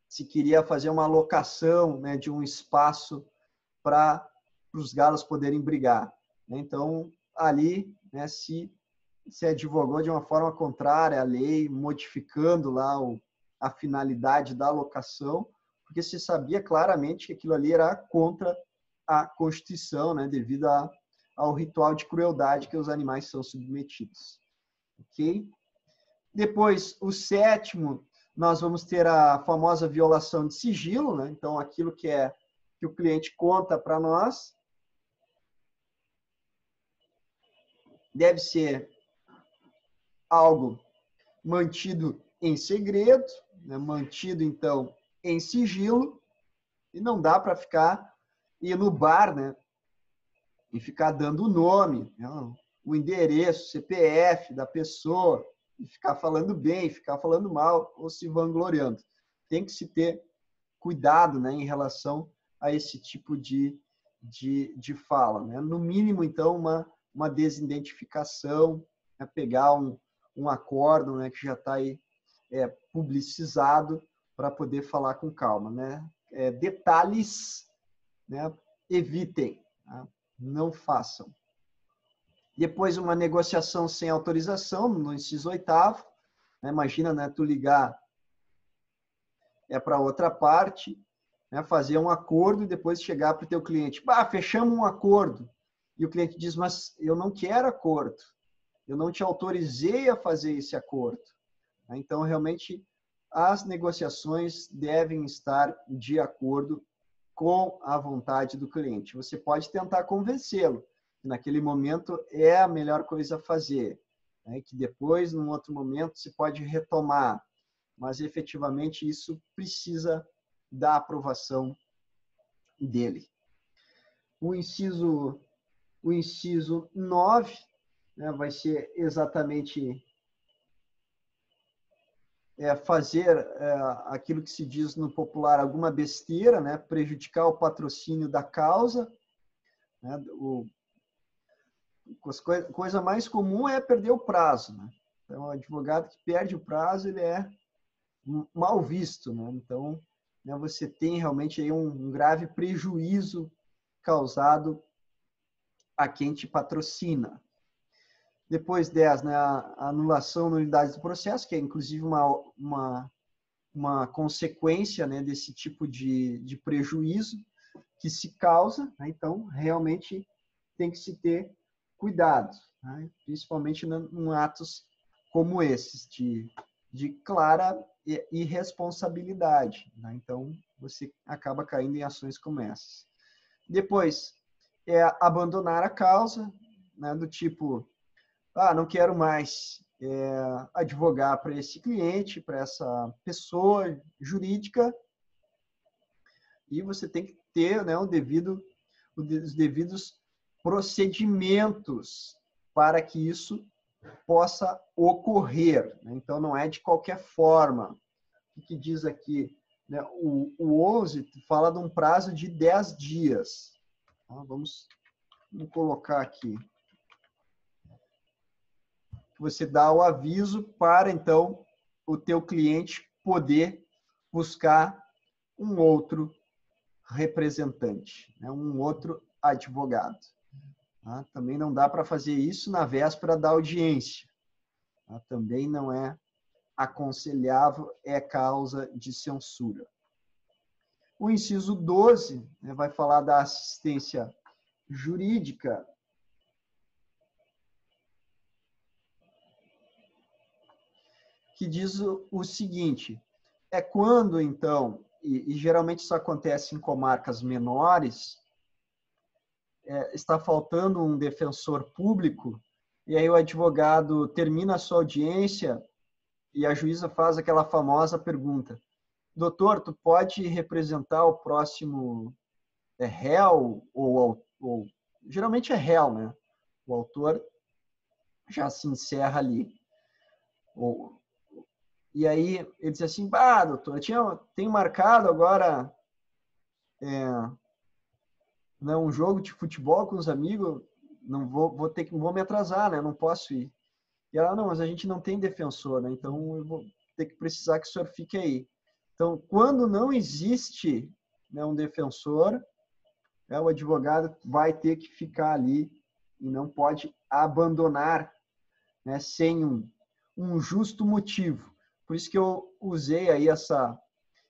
se queria fazer uma alocação, de um espaço para os galos poderem brigar. Então, ali, né, se advogou de uma forma contrária à lei, modificando lá a finalidade da locação, porque se sabia claramente que aquilo ali era contra a Constituição, né, devido ao ritual de crueldade que os animais são submetidos. Ok? Depois, o sétimo, nós vamos ter a famosa violação de sigilo, né? Então, aquilo que o cliente conta para nós deve ser algo mantido em segredo, né? Mantido, então, em sigilo, e não dá para ir no bar, né? E ficar dando o nome, né? O endereço, CPF da pessoa, e ficar falando bem, ficar falando mal, ou se vangloriando. Tem que se ter cuidado, né, em relação a esse tipo de fala, né? No mínimo, então, uma desidentificação, né? Pegar um acórdão, né, que já está aí publicizado, para poder falar com calma, né? Detalhes, né, evitem, tá? Não façam. Depois, uma negociação sem autorização, no inciso 8º, né? Imagina, né, tu ligar para outra parte, né, fazer um acordo e depois chegar para o teu cliente. Fechamos um acordo. E o cliente diz, mas eu não quero acordo. Eu não te autorizei a fazer esse acordo. Então, realmente, as negociações devem estar de acordo com a vontade do cliente. Você pode tentar convencê-lo. Naquele momento é a melhor coisa a fazer. Né? Que depois, num outro momento, se pode retomar. Mas, efetivamente, isso precisa da aprovação dele. O inciso 9, né, vai ser exatamente fazer aquilo que se diz no popular, alguma besteira, né, prejudicar o patrocínio da causa. Né, coisa mais comum é perder o prazo. Né? Então, o advogado que perde o prazo, ele é mal visto. Né? Então, né, você tem realmente aí um grave prejuízo causado a quem te patrocina. Depois 10, né, a anulação da nulidade do processo, que é inclusive uma consequência, né, desse tipo de prejuízo que se causa. Né? Então, realmente tem que se ter cuidado, né? Principalmente em atos como esses, de clara irresponsabilidade. Né? Então, você acaba caindo em ações como essas. Depois, abandonar a causa, né, do tipo, não quero mais advogar para esse cliente, para essa pessoa jurídica, e você tem que ter, né, os devidos procedimentos para que isso possa ocorrer. Né? Então, não é de qualquer forma. O que diz aqui? Né? O 11 fala de um prazo de 10 dias. Vamos colocar aqui. Você dá o aviso para, então, o teu cliente poder buscar um outro representante, né? Um outro advogado. Tá? Também não dá para fazer isso na véspera da audiência. Tá? Também não é aconselhável, é causa de censura. O inciso 12, né, vai falar da assistência jurídica. Que diz o seguinte, quando, então, e geralmente isso acontece em comarcas menores, está faltando um defensor público, e aí o advogado termina a sua audiência e a juíza faz aquela famosa pergunta, doutor, tu pode representar o próximo réu, ou geralmente é réu, né? O autor já se encerra ali. E aí ele diz assim, doutor, tenho marcado agora um jogo de futebol com os amigos, não vou me atrasar, né? Não posso ir. E ela, não, mas a gente não tem defensor, né? Então eu vou ter que precisar que o senhor fique aí. Então, quando não existe, né, um defensor, o advogado vai ter que ficar ali e não pode abandonar, né, sem um justo motivo. Por isso que eu usei aí essa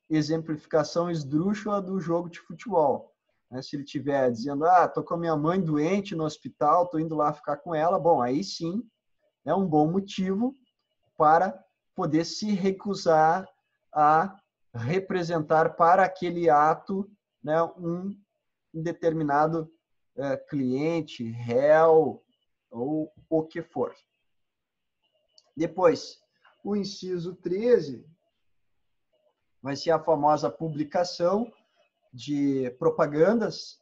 exemplificação esdrúxula do jogo de futebol. Se ele estiver dizendo, tô com a minha mãe doente no hospital, tô indo lá ficar com ela, bom, aí sim é um bom motivo para poder se recusar a representar para aquele ato, né, um determinado cliente, réu ou o que for. Depois, o inciso 13 vai ser a famosa publicação de propagandas,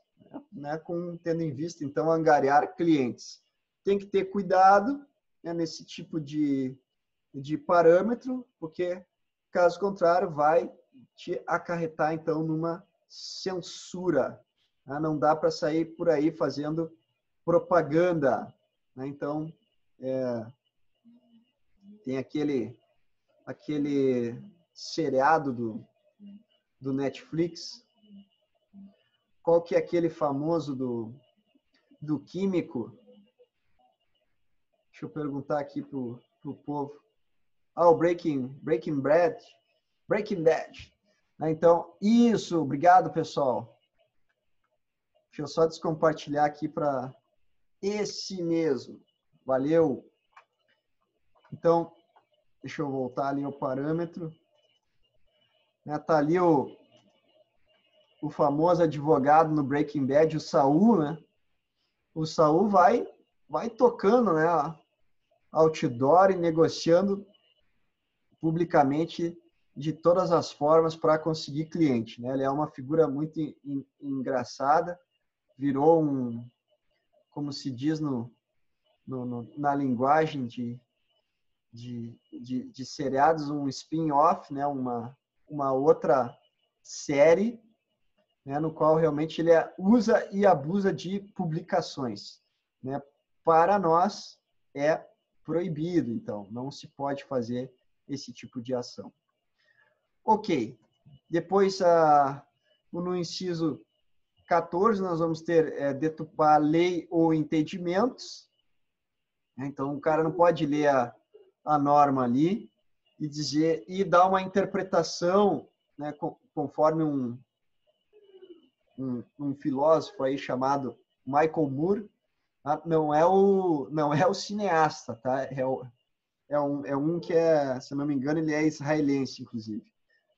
né, tendo em vista, então, angariar clientes. Tem que ter cuidado, né, nesse tipo de parâmetro, porque, caso contrário, vai te acarretar, então, numa censura. Né? Não dá para sair por aí fazendo propaganda. Né? Então, tem aquele seriado do Netflix. Qual que é aquele famoso do químico? Deixa eu perguntar aqui pro povo. O Breaking Bad. Breaking Bad. Então, isso. Obrigado, pessoal. Deixa eu só descompartilhar aqui para esse mesmo. Valeu. Então, deixa eu voltar ali ao parâmetro. Tá ali o famoso advogado no Breaking Bad, o Saul, né? O Saul vai tocando, né, outdoor e negociando publicamente de todas as formas para conseguir cliente, né? Ele é uma figura muito engraçada, virou como se diz na linguagem de seriados, um spin-off, né? Uma outra série, né, no qual realmente ele usa e abusa de publicações. Né? Para nós é proibido, então, não se pode fazer esse tipo de ação. Ok. Depois, no inciso 14, nós vamos ter detupar lei ou entendimentos. Então, o cara não pode ler a norma ali e dar uma interpretação, né, conforme um filósofo aí chamado Michael Moore, não é o cineasta, tá? É um que se não me engano, ele é israelense, inclusive.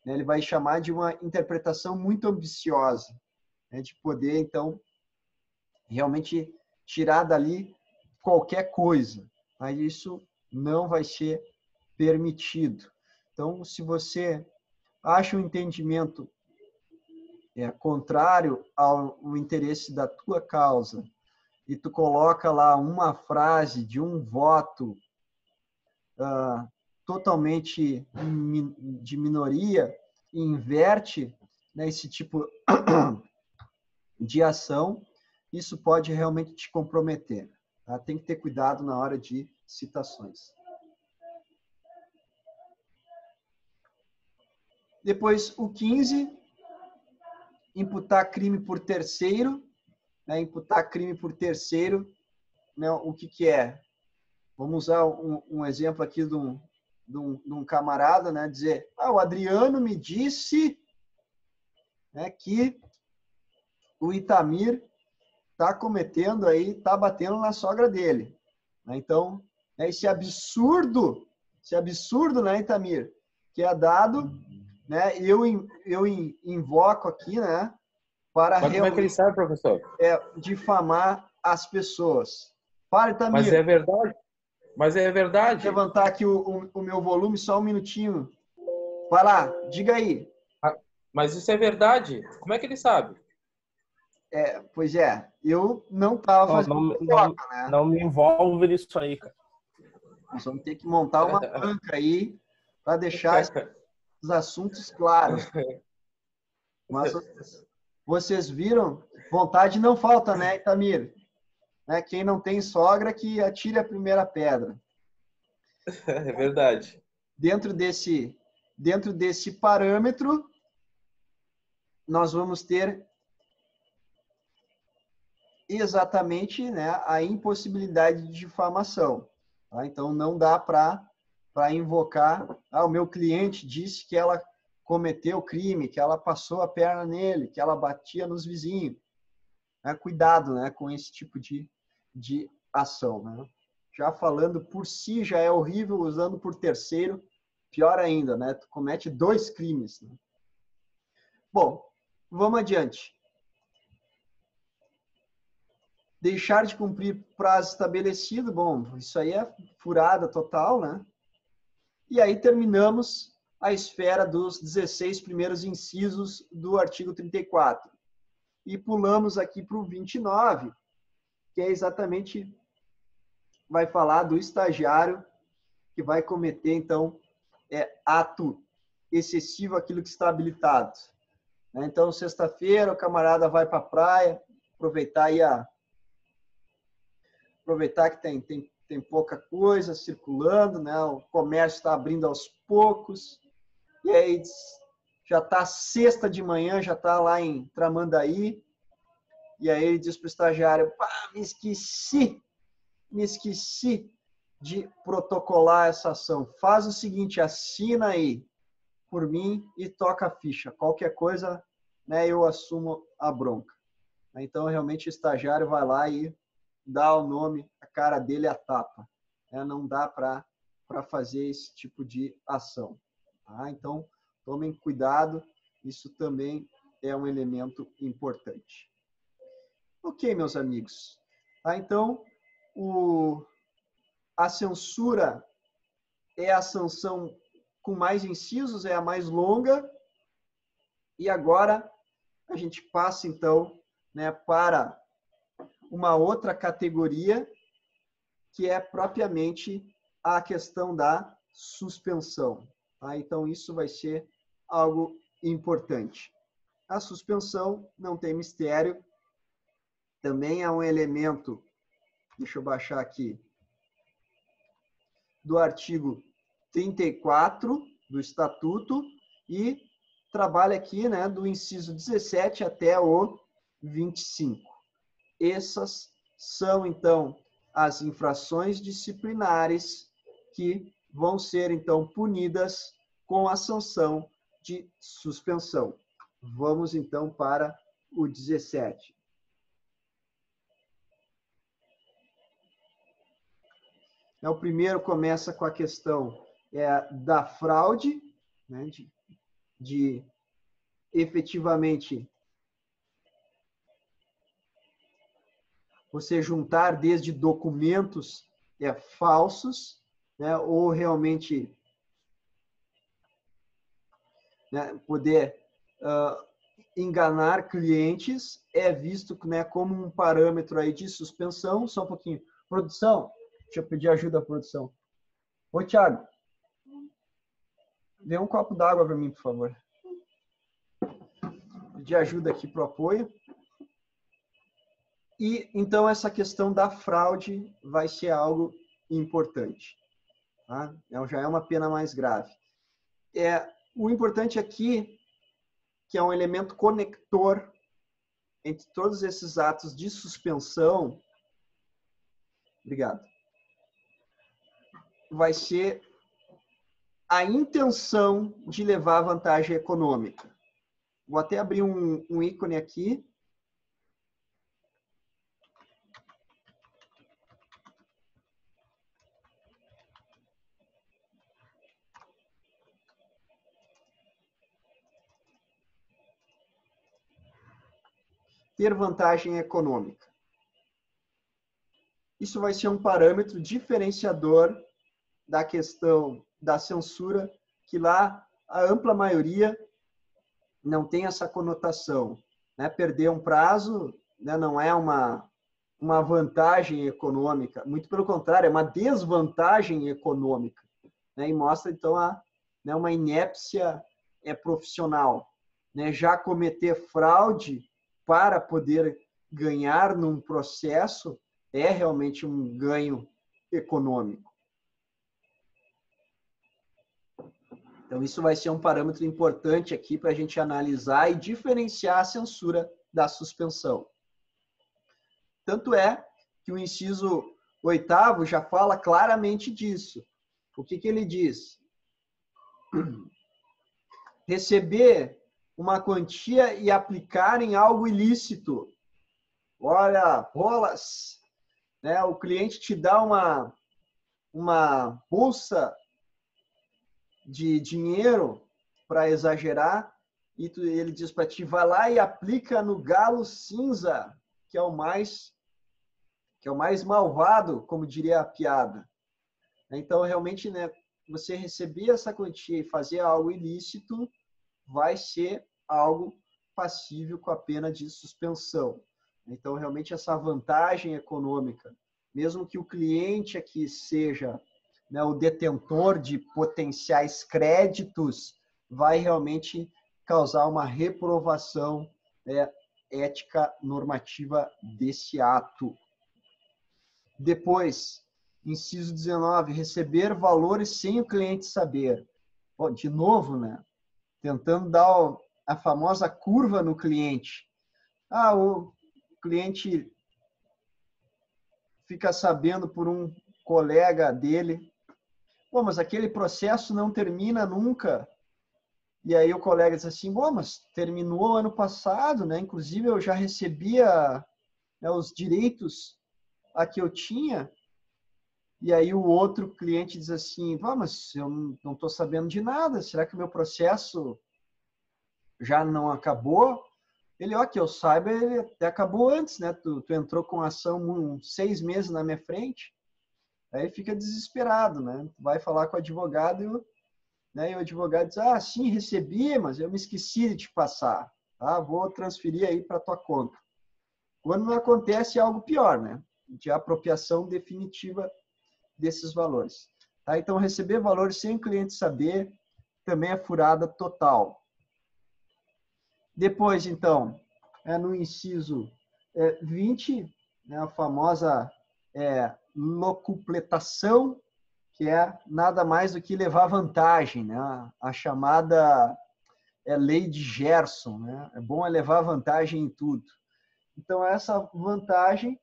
Ele vai chamar de uma interpretação muito ambiciosa, né, de poder, então, realmente tirar dali qualquer coisa. Mas isso não vai ser permitido. Então, se você acha um entendimento contrário ao interesse da tua causa e tu coloca lá uma frase de um voto totalmente de minoria e inverte, né, esse tipo de ação, isso pode realmente te comprometer. Tá? Tem que ter cuidado na hora de citações. Depois, o 15, imputar crime por terceiro. Né? Imputar crime por terceiro, né? O que é? Vamos usar um exemplo aqui de um camarada, né? Dizer, o Adriano me disse, né, que o Itamir está cometendo aí, está batendo na sogra dele. Né? Então, esse absurdo, né, Itamir, que é dado, né? Eu invoco aqui, né? Para Mas como é que ele sabe, professor? Difamar as pessoas. Para, Itamir. Mas é verdade. Mas é verdade. Vou levantar aqui o meu volume só um minutinho. Vai lá, diga aí. Mas isso é verdade. Como é que ele sabe? Pois é, eu não estava fazendo fofoca, né? Não me envolve nisso aí, cara. Nós vamos ter que montar uma banca aí para deixar os assuntos claros. Mas vocês viram? Vontade não falta, né, Itamir? Né? Quem não tem sogra que atire a primeira pedra. É verdade. Dentro desse parâmetro, nós vamos ter exatamente, né, a impossibilidade de difamação. Tá? Então, não dá para invocar, o meu cliente disse que ela cometeu crime, que ela passou a perna nele, que ela batia nos vizinhos. Cuidado, né, com esse tipo de ação. Né? Já falando por si já é horrível, usando por terceiro, pior ainda, né? Tu comete 2 crimes. Né? Bom, vamos adiante. Deixar de cumprir prazo estabelecido, bom, isso aí é furada total, né? E aí terminamos a esfera dos 16 primeiros incisos do artigo 34. E pulamos aqui para o 29, que é exatamente, vai falar do estagiário que vai cometer, então, ato excessivo, aquilo que está habilitado. Então, sexta-feira, o camarada vai para a praia, aproveitar que tem pouca coisa circulando, né? O comércio está abrindo aos poucos, e aí já está sexta de manhã, já está lá em Tramandaí, e aí ele diz para o estagiário, me esqueci de protocolar essa ação. Faz o seguinte, assina aí por mim e toca a ficha. Qualquer coisa, né, eu assumo a bronca. Então, realmente, o estagiário vai lá e dá o nome, a cara dele a tapa. Não dá para fazer esse tipo de ação. Tá? Então, tomem cuidado, isso também é um elemento importante. Ok, meus amigos. Tá? Então, a censura é a sanção com mais incisos, é a mais longa. E agora a gente passa, então, né, para uma outra categoria, que é propriamente a questão da suspensão. Tá? Então, isso vai ser algo importante. A suspensão não tem mistério, também é um elemento, deixa eu baixar aqui, do artigo 34 do Estatuto e trabalha aqui, né, do inciso 17 até o 25. Essas são, então, as infrações disciplinares que vão ser, então, punidas com a sanção de suspensão. Vamos, então, para o 17. O primeiro começa com a questão da fraude, né, de efetivamente você juntar desde documentos falsos, né, ou realmente, né, poder enganar clientes, é visto, né, como um parâmetro aí de suspensão. Só um pouquinho. Produção, deixa eu pedir ajuda à produção. Ô, Thiago, dê um copo d'água para mim, por favor. Pedir ajuda aqui para o apoio. E, então, essa questão da fraude vai ser algo importante. Tá? Já é uma pena mais grave. O importante aqui, que é um elemento conector entre todos esses atos de suspensão, obrigado, vai ser a intenção de levar vantagem econômica. Vou até abrir um ícone aqui. Ter vantagem econômica. Isso vai ser um parâmetro diferenciador da questão da censura, que lá a ampla maioria não tem essa conotação. Né? Perder um prazo, né, não é uma vantagem econômica, muito pelo contrário, é uma desvantagem econômica. Né? E mostra, então, uma inépcia profissional. Né? Já cometer fraude para poder ganhar num processo é realmente um ganho econômico. Então, isso vai ser um parâmetro importante aqui para a gente analisar e diferenciar a censura da suspensão. Tanto é que o inciso 8º já fala claramente disso. O que ele diz? Receber uma quantia e aplicar em algo ilícito. Olha, rolas, né? O cliente te dá uma bolsa de dinheiro, para exagerar, e ele diz para ti, vai lá e aplica no galo cinza, que é o mais malvado, como diria a piada. Então, realmente, né, você receber essa quantia e fazer algo ilícito vai ser algo passível com a pena de suspensão. Então, realmente, essa vantagem econômica, mesmo que o cliente aqui seja, né, o detentor de potenciais créditos, vai realmente causar uma reprovação, né, ética normativa desse ato. Depois, inciso 19, receber valores sem o cliente saber. Bom, de novo, né? Tentando dar a famosa curva no cliente. O cliente fica sabendo por um colega dele, mas aquele processo não termina nunca. E aí o colega diz assim, mas terminou ano passado, né? Inclusive eu já recebia, né, os direitos a que eu tinha. E aí o outro cliente diz assim, mas eu não estou sabendo de nada, será que o meu processo já não acabou? Ele, que eu saiba, ele até acabou antes, né? Tu entrou com ação 6 meses na minha frente. Aí fica desesperado, né? Vai falar com o advogado, né? E o advogado diz, sim, recebi, mas eu me esqueci de te passar. Tá? Vou transferir aí para tua conta. Quando não acontece, é algo pior, né? De apropriação definitiva desses valores. Tá? Então, receber valores sem o cliente saber também é furada total. Depois, então, no inciso 20, né, a famosa locupletação, que é nada mais do que levar vantagem, né? A chamada lei de Gerson, né? É bom levar vantagem em tudo. Então, essa vantagem,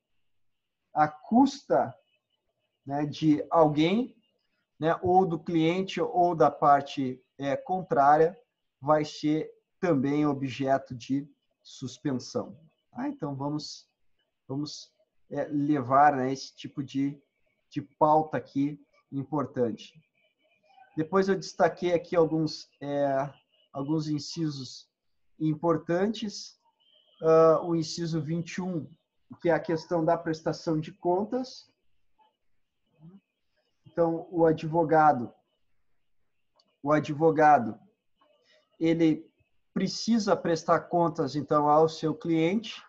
à custa, né, de alguém, né, ou do cliente ou da parte contrária, vai ser também objeto de suspensão. Então, vamos levar, né, esse tipo de pauta aqui importante. Depois eu destaquei aqui alguns incisos importantes. O inciso 21, que é a questão da prestação de contas. Então, o advogado, ele precisa prestar contas, então, ao seu cliente,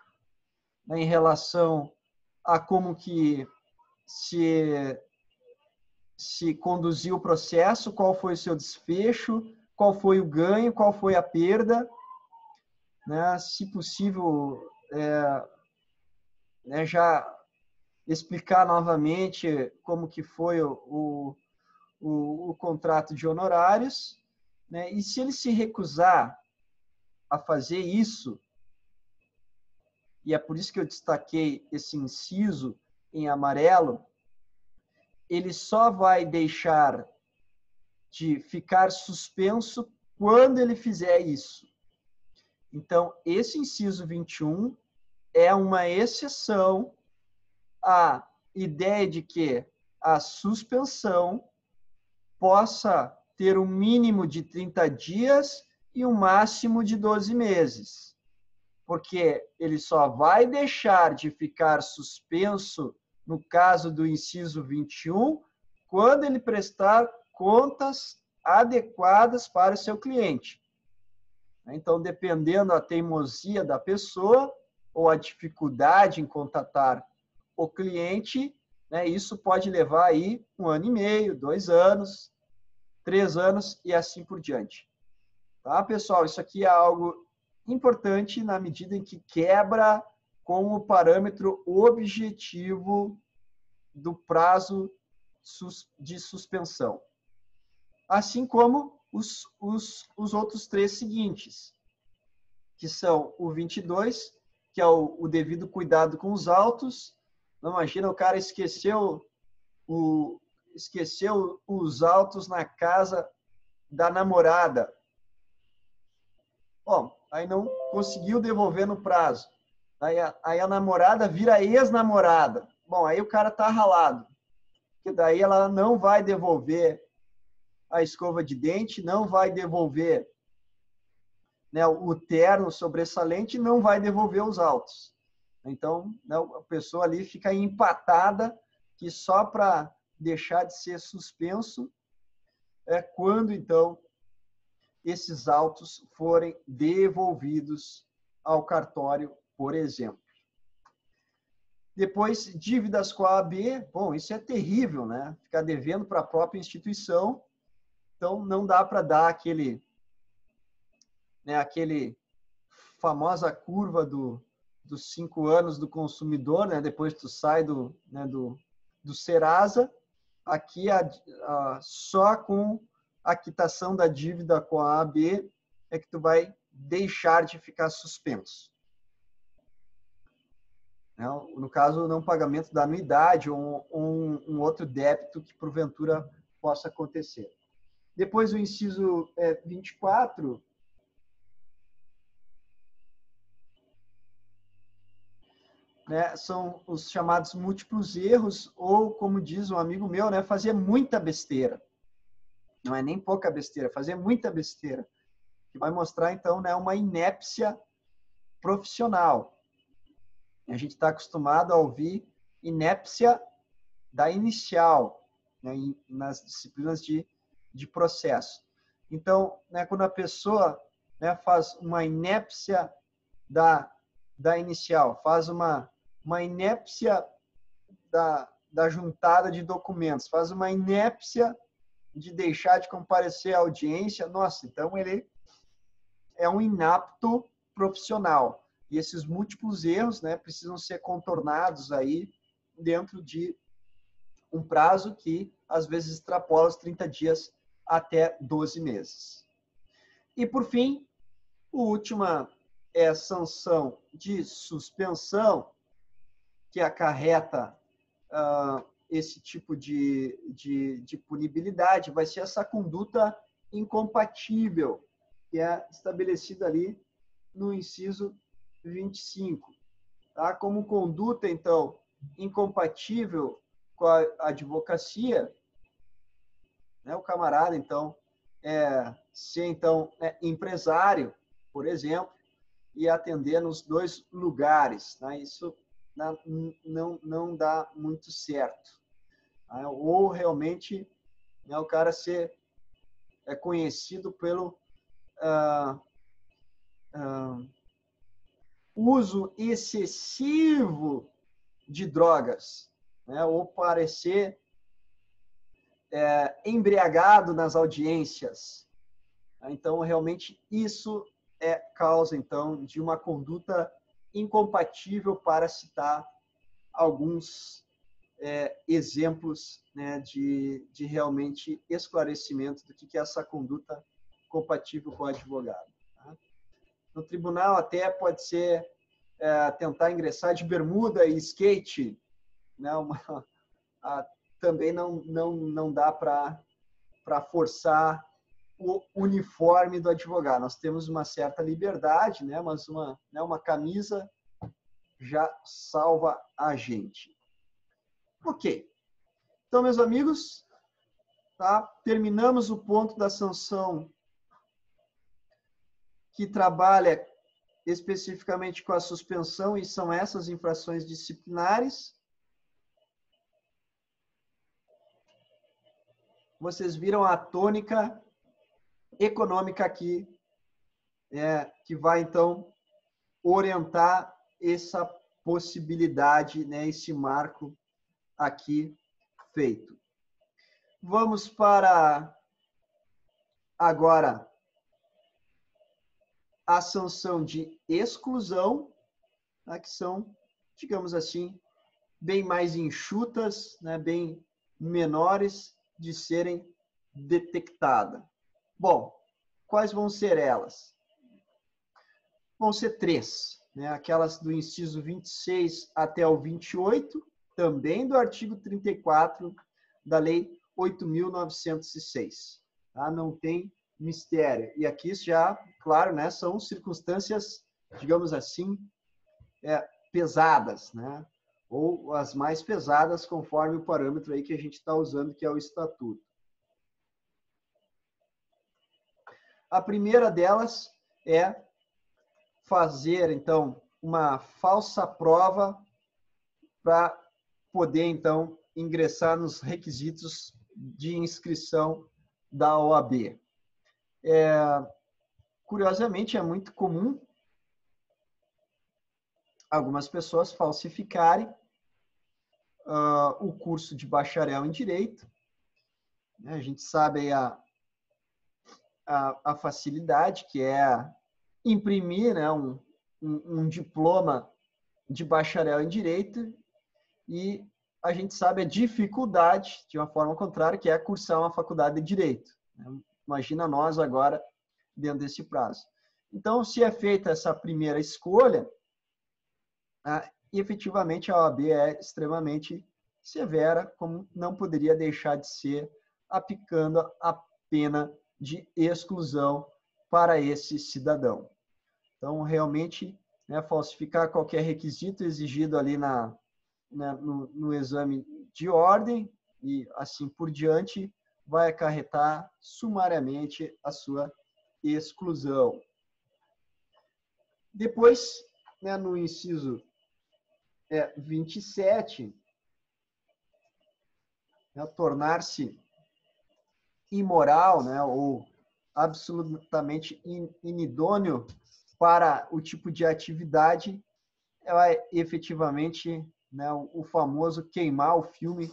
né, em relação a como que se conduziu o processo, qual foi o seu desfecho, qual foi o ganho, qual foi a perda, né? Se possível, já explicar novamente como que foi o contrato de honorários, né? E se ele se recusar a fazer isso, e é por isso que eu destaquei esse inciso em amarelo, ele só vai deixar de ficar suspenso quando ele fizer isso. Então, esse inciso 21 é uma exceção à ideia de que a suspensão possa ter um mínimo de 30 dias e um máximo de 12 meses. Porque ele só vai deixar de ficar suspenso no caso do inciso 21 quando ele prestar contas adequadas para o seu cliente. Então, dependendo da teimosia da pessoa ou a dificuldade em contatar o cliente, né, isso pode levar aí 1 ano e meio, 2 anos, 3 anos e assim por diante. Tá, pessoal? Isso aqui é algo importante na medida em que quebra com o parâmetro objetivo do prazo de suspensão. Assim como os outros 3 seguintes, que são o 22 que é o devido cuidado com os autos. Não, imagina, o cara esqueceu os autos na casa da namorada. Bom, aí não conseguiu devolver no prazo. Aí a namorada vira ex-namorada. Bom, aí o cara tá ralado. Porque daí ela não vai devolver a escova de dente, não vai devolver, né, o terno sobressalente, não vai devolver os autos. Então, né, a pessoa ali fica empatada, que só para deixar de ser suspenso é quando, então, esses autos forem devolvidos ao cartório, por exemplo. Depois, dívidas com a OAB. Bom, isso é terrível, né? Ficar devendo para a própria instituição. Então, não dá para dar aquele famosa curva dos 5 anos do consumidor, né? Depois tu sai do Serasa. Aqui, só com a quitação da dívida com a OAB é que tu vai deixar de ficar suspenso. No caso, não pagamento da anuidade ou um outro débito que, porventura, possa acontecer. Depois, o inciso 24, né, são os chamados múltiplos erros, ou, como diz um amigo meu, né, fazer muita besteira. Não é nem pouca besteira, fazer muita besteira. Que vai mostrar, então, né, uma inépcia profissional. A gente está acostumado a ouvir inépcia da inicial, né, nas disciplinas de processo. Então, né, quando a pessoa, né, faz uma inépcia da inicial, faz uma inépcia da juntada de documentos, faz uma inépcia de deixar de comparecer à audiência, nossa, então ele é um inapto profissional. E esses múltiplos erros, né, precisam ser contornados aí dentro de um prazo que, às vezes, extrapola os 30 dias até 12 meses. E, por fim, a última é a sanção de suspensão, que acarreta esse tipo de punibilidade, vai ser essa conduta incompatível, que é estabelecida ali no inciso 25. Tá? Como conduta, então, incompatível com a advocacia, né, o camarada, então, ser, então, empresário, por exemplo, e atender nos 2 lugares. Né? Isso não dá muito certo. Tá? Ou, realmente, né, o cara ser conhecido pelo uso excessivo de drogas, né? Ou parecer embriagado nas audiências. Então, realmente, isso é causa, então, de uma conduta incompatível, para citar alguns exemplos, né, de realmente esclarecimento do que é essa conduta compatível com o advogado. Tá? No tribunal, até pode ser tentar ingressar de bermuda e skate, né? Também não dá para forçar o uniforme do advogado. Nós temos uma certa liberdade, né? Mas uma camisa já salva a gente. Ok. Então, meus amigos, tá? Terminamos o ponto da sanção que trabalha especificamente com a suspensão, e são essas infrações disciplinares. Vocês viram a tônica econômica aqui, que vai, então, orientar essa possibilidade, né, esse marco aqui feito. Vamos para, agora, a sanção de exclusão, né, que são, digamos assim, bem mais enxutas, né, bem menores de serem detectadas. Bom, quais vão ser elas? Vão ser 3. né, aquelas do inciso 26 até o 28, também do artigo 34 da Lei 8.906. Tá? Não tem mistério. E aqui já, claro, né, são circunstâncias, digamos assim, pesadas, né? Ou as mais pesadas, conforme o parâmetro aí que a gente está usando, que é o estatuto. A primeira delas é fazer, então, uma falsa prova para poder, então, ingressar nos requisitos de inscrição da OAB. Curiosamente, é muito comum algumas pessoas falsificarem o curso de bacharel em Direito. A gente sabe a facilidade que é imprimir, né, um diploma de bacharel em Direito, e a gente sabe a dificuldade, de uma forma contrária, que é cursar uma faculdade de Direito. Imagina nós agora dentro desse prazo. Então, se é feita essa primeira escolha, efetivamente a OAB é extremamente severa, como não poderia deixar de ser, aplicando a pena de exclusão para esse cidadão. Então, realmente, né, falsificar qualquer requisito exigido ali no exame de ordem e assim por diante, vai acarretar sumariamente a sua exclusão. Depois, né, no inciso 27, né, tornar-se imoral, né, ou absolutamente inidôneo para o tipo de atividade, é efetivamente, né, o famoso queimar o filme,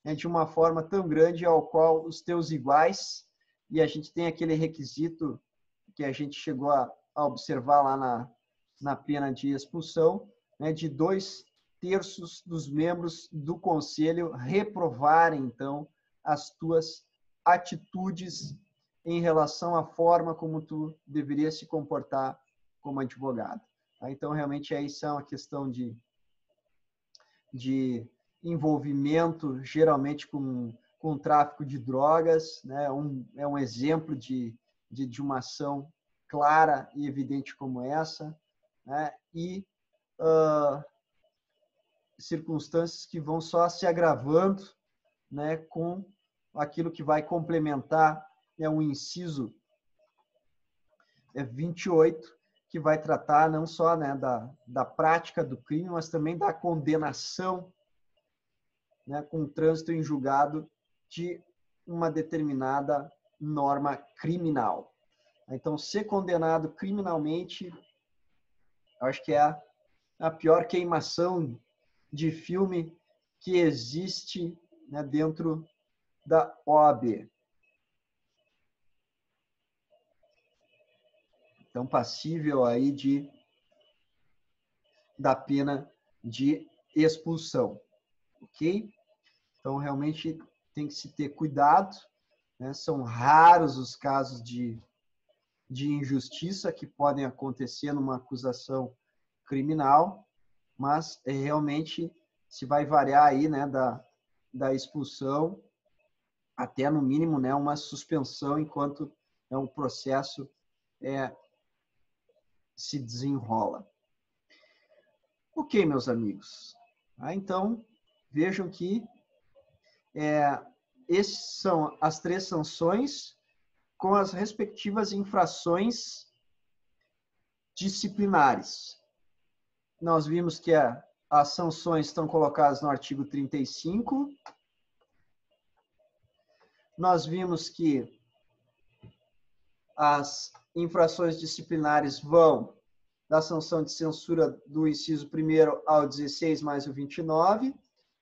né, de uma forma tão grande ao qual os teus iguais, e a gente tem aquele requisito que a gente chegou a observar lá na pena de expulsão, né, de 2/3 dos membros do conselho reprovarem, então, as tuas atitudes em relação à forma como tu deveria se comportar como advogado. Então, realmente, aí são a questão de envolvimento, geralmente com tráfico de drogas, né? É um exemplo de uma ação clara e evidente como essa, né? E circunstâncias que vão só se agravando, né, com aquilo que vai complementar, o inciso 28, que vai tratar não só, né, da prática do crime, mas também da condenação, né, com trânsito em julgado de uma determinada norma criminal. Então, ser condenado criminalmente, acho que é a pior queimação de filme que existe, né, dentro da OAB. Então, passível aí da pena de expulsão, ok? Então, realmente tem que se ter cuidado, né? São raros os casos de injustiça que podem acontecer numa acusação criminal, mas realmente se vai variar aí, né, da expulsão até, no mínimo, né, uma suspensão enquanto o processo se desenrola. Ok, meus amigos. Então, vejam que essas são as 3 sanções com as respectivas infrações disciplinares. Nós vimos que as sanções estão colocadas no artigo 35. Nós vimos que as infrações disciplinares vão da sanção de censura do inciso 1º ao 16 mais o 29,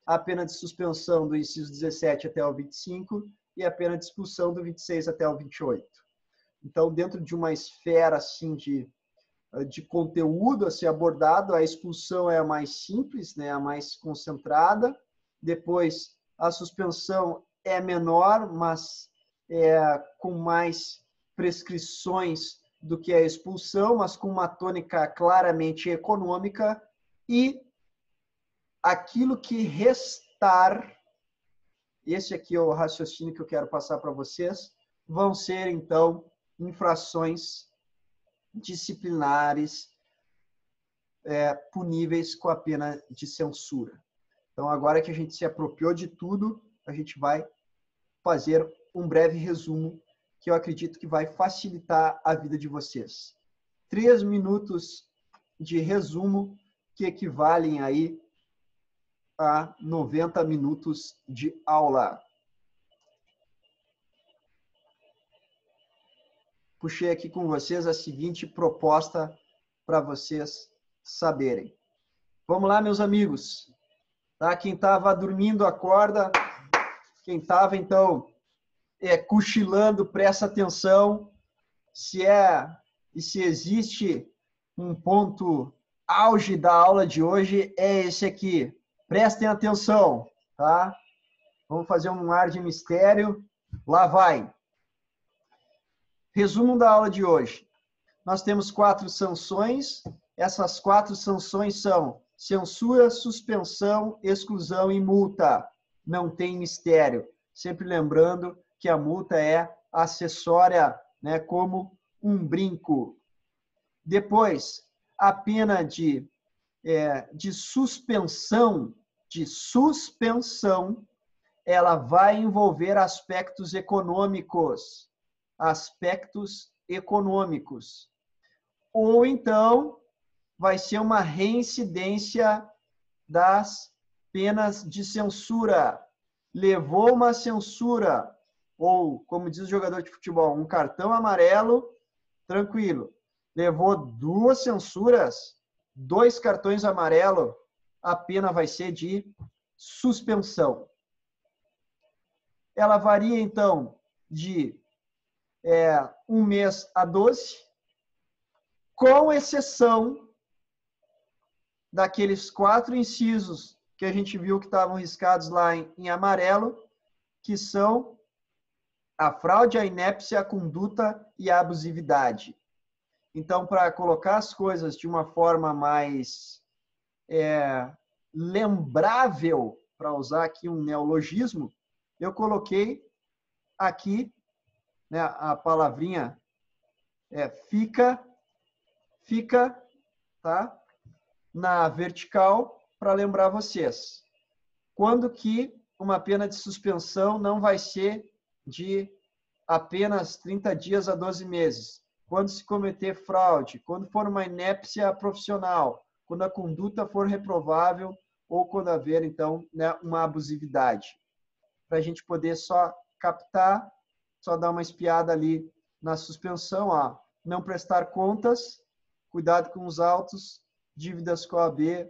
a pena de suspensão do inciso 17 até o 25 e a pena de expulsão do 26 até o 28. Então, dentro de uma esfera assim de conteúdo a ser abordado, a expulsão é a mais simples, né, a mais concentrada. Depois, a suspensão é menor, mas com mais prescrições do que a expulsão, mas com uma tônica claramente econômica, e aquilo que restar, esse aqui é o raciocínio que eu quero passar para vocês, vão ser, então, infrações disciplinares puníveis com a pena de censura. Então, agora que a gente se apropriou de tudo, a gente vai fazer um breve resumo que eu acredito que vai facilitar a vida de vocês. 3 minutos de resumo que equivalem aí a 90 minutos de aula. Puxei aqui com vocês a seguinte proposta para vocês saberem. Vamos lá, meus amigos. Tá? Quem estava dormindo, acorda. Quem estava, então, cochilando, presta atenção. Se existe um ponto auge da aula de hoje, é esse aqui. Prestem atenção, tá? Vamos fazer um ar de mistério. Lá vai. Resumo da aula de hoje. Nós temos 4 sanções. Essas 4 sanções são censura, suspensão, exclusão e multa. Não tem mistério. Sempre lembrando que a multa é acessória, né, como um brinco. Depois, a pena de suspensão, ela vai envolver aspectos econômicos. Ou então, vai ser uma reincidência das penas de censura. Levou uma censura, ou, como diz o jogador de futebol, um cartão amarelo, tranquilo. Levou 2 censuras, 2 cartões amarelos, a pena vai ser de suspensão. Ela varia, então, de 1 mês a 12, com exceção daqueles 4 incisos que a gente viu que estavam riscados lá em amarelo, que são a fraude, a inépcia, a conduta e a abusividade. Então, para colocar as coisas de uma forma mais lembrável, para usar aqui um neologismo, eu coloquei aqui, né, a palavrinha fica, tá? Na vertical, para lembrar vocês. Quando que uma pena de suspensão não vai ser de apenas 30 dias a 12 meses? Quando se cometer fraude, quando for uma inépcia profissional, quando a conduta for reprovável ou quando haver, então, né, uma abusividade. Para a gente poder só captar, só dar uma espiada ali na suspensão, ó. Não prestar contas, cuidado com os autos, dívidas com a OAB,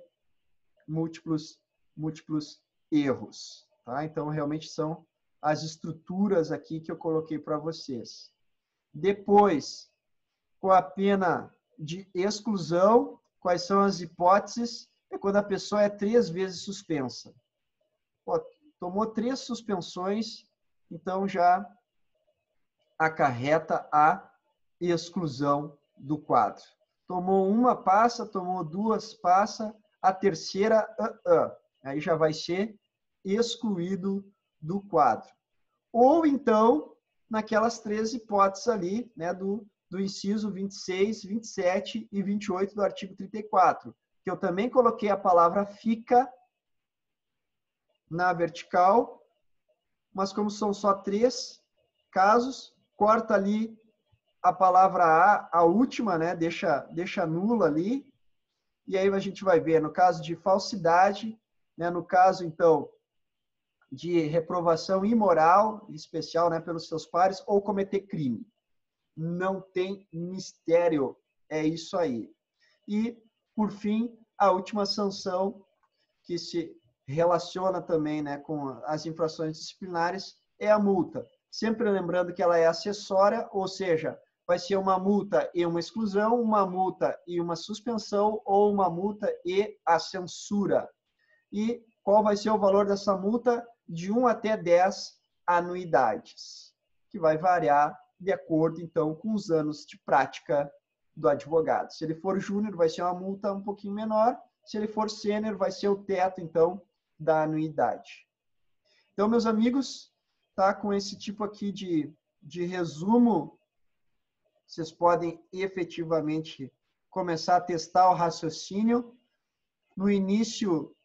múltiplos erros. Tá? Então, realmente são as estruturas aqui que eu coloquei para vocês. Depois, com a pena de exclusão, quais são as hipóteses? É quando a pessoa é 3 vezes suspensa. Pô, tomou 3 suspensões, então já acarreta a exclusão do quadro. Tomou 1, passa, tomou 2, passa, a terceira, aí já vai ser excluído do quadro. Ou então, naquelas 3 hipóteses ali, né, do inciso 26, 27 e 28 do artigo 34, que eu também coloquei a palavra fica na vertical, mas como são só 3 casos, corta ali a palavra a última, né, deixa nula ali, e aí a gente vai ver, no caso de falsidade, né, no caso, então, de reprovação imoral, especial, né, pelos seus pares, ou cometer crime. Não tem mistério, é isso aí. E, por fim, a última sanção, que se relaciona também, né, com as infrações disciplinares, é a multa. Sempre lembrando que ela é acessória, ou seja, vai ser uma multa e uma exclusão, uma multa e uma suspensão, ou uma multa e a censura. E qual vai ser o valor dessa multa? De 1 até 10 anuidades, que vai variar de acordo, então, com os anos de prática do advogado. Se ele for júnior, vai ser uma multa um pouquinho menor. Se ele for sênior, vai ser o teto, então, da anuidade. Então, meus amigos, tá? Com esse tipo aqui de resumo, vocês podem efetivamente começar a testar o raciocínio. No início,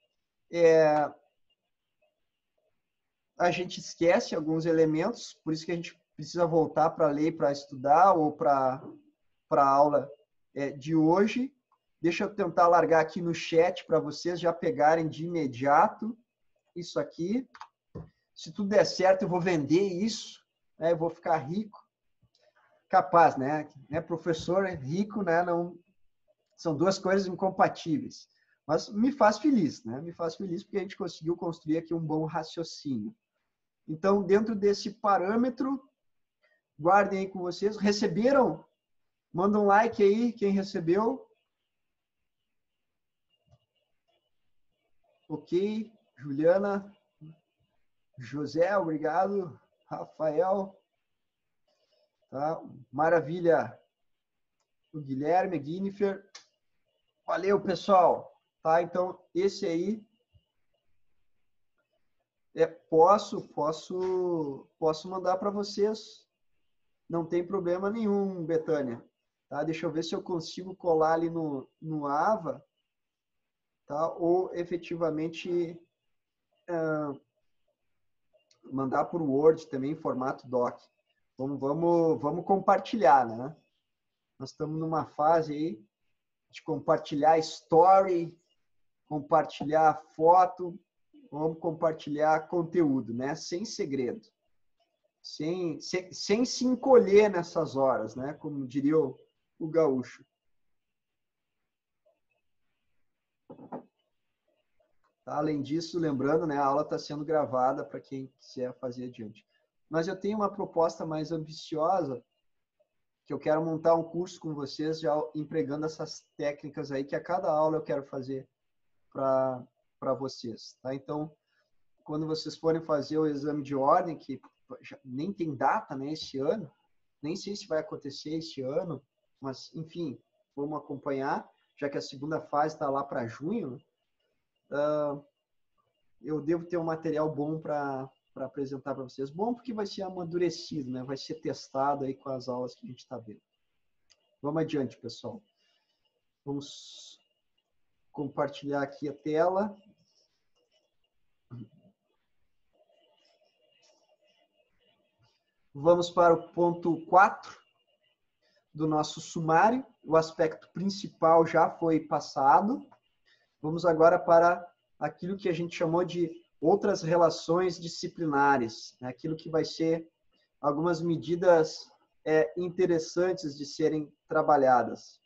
a gente esquece alguns elementos, por isso que a gente precisa voltar para a lei para estudar ou para a aula de hoje. Deixa eu tentar largar aqui no chat para vocês já pegarem de imediato isso aqui. Se tudo der certo, eu vou vender isso, né? Eu vou ficar rico. Capaz, né? Professor rico, né? Não, são duas coisas incompatíveis. Mas me faz feliz, né? Me faz feliz porque a gente conseguiu construir aqui um bom raciocínio. Então, dentro desse parâmetro, guardem aí com vocês. Receberam? Manda um like aí, quem recebeu. Ok. Juliana. José, obrigado. Rafael. Tá? Maravilha. O Guilherme, Guinifer. Valeu, pessoal. Tá? Então, esse aí posso mandar para vocês. Não tem problema nenhum, Betânia. Tá? Deixa eu ver se eu consigo colar ali no AVA, tá? Ou efetivamente mandar por Word também em formato doc. Vamos compartilhar, né? Nós estamos numa fase aí de compartilhar story, compartilhar foto, vamos compartilhar conteúdo, né? Sem segredo. Sem se encolher nessas horas, né? Como diria o gaúcho. Tá? Além disso, lembrando, né? A aula está sendo gravada para quem quiser fazer adiante. Mas eu tenho uma proposta mais ambiciosa, que eu quero montar um curso com vocês, já empregando essas técnicas aí, que a cada aula eu quero fazer para vocês. Tá? Então, quando vocês forem fazer o exame de ordem, que nem tem data, né, este ano, nem sei se vai acontecer este ano, mas, enfim, vamos acompanhar, já que a segunda fase está lá para junho, eu devo ter um material bom para apresentar para vocês. Bom porque vai ser amadurecido, né? Vai ser testado aí com as aulas que a gente está vendo. Vamos adiante, pessoal. Vamos compartilhar aqui a tela. Vamos para o ponto 4 do nosso sumário. O aspecto principal já foi passado. Vamos agora para aquilo que a gente chamou de outras relações disciplinares, né? Aquilo que vai ser algumas medidas interessantes de serem trabalhadas.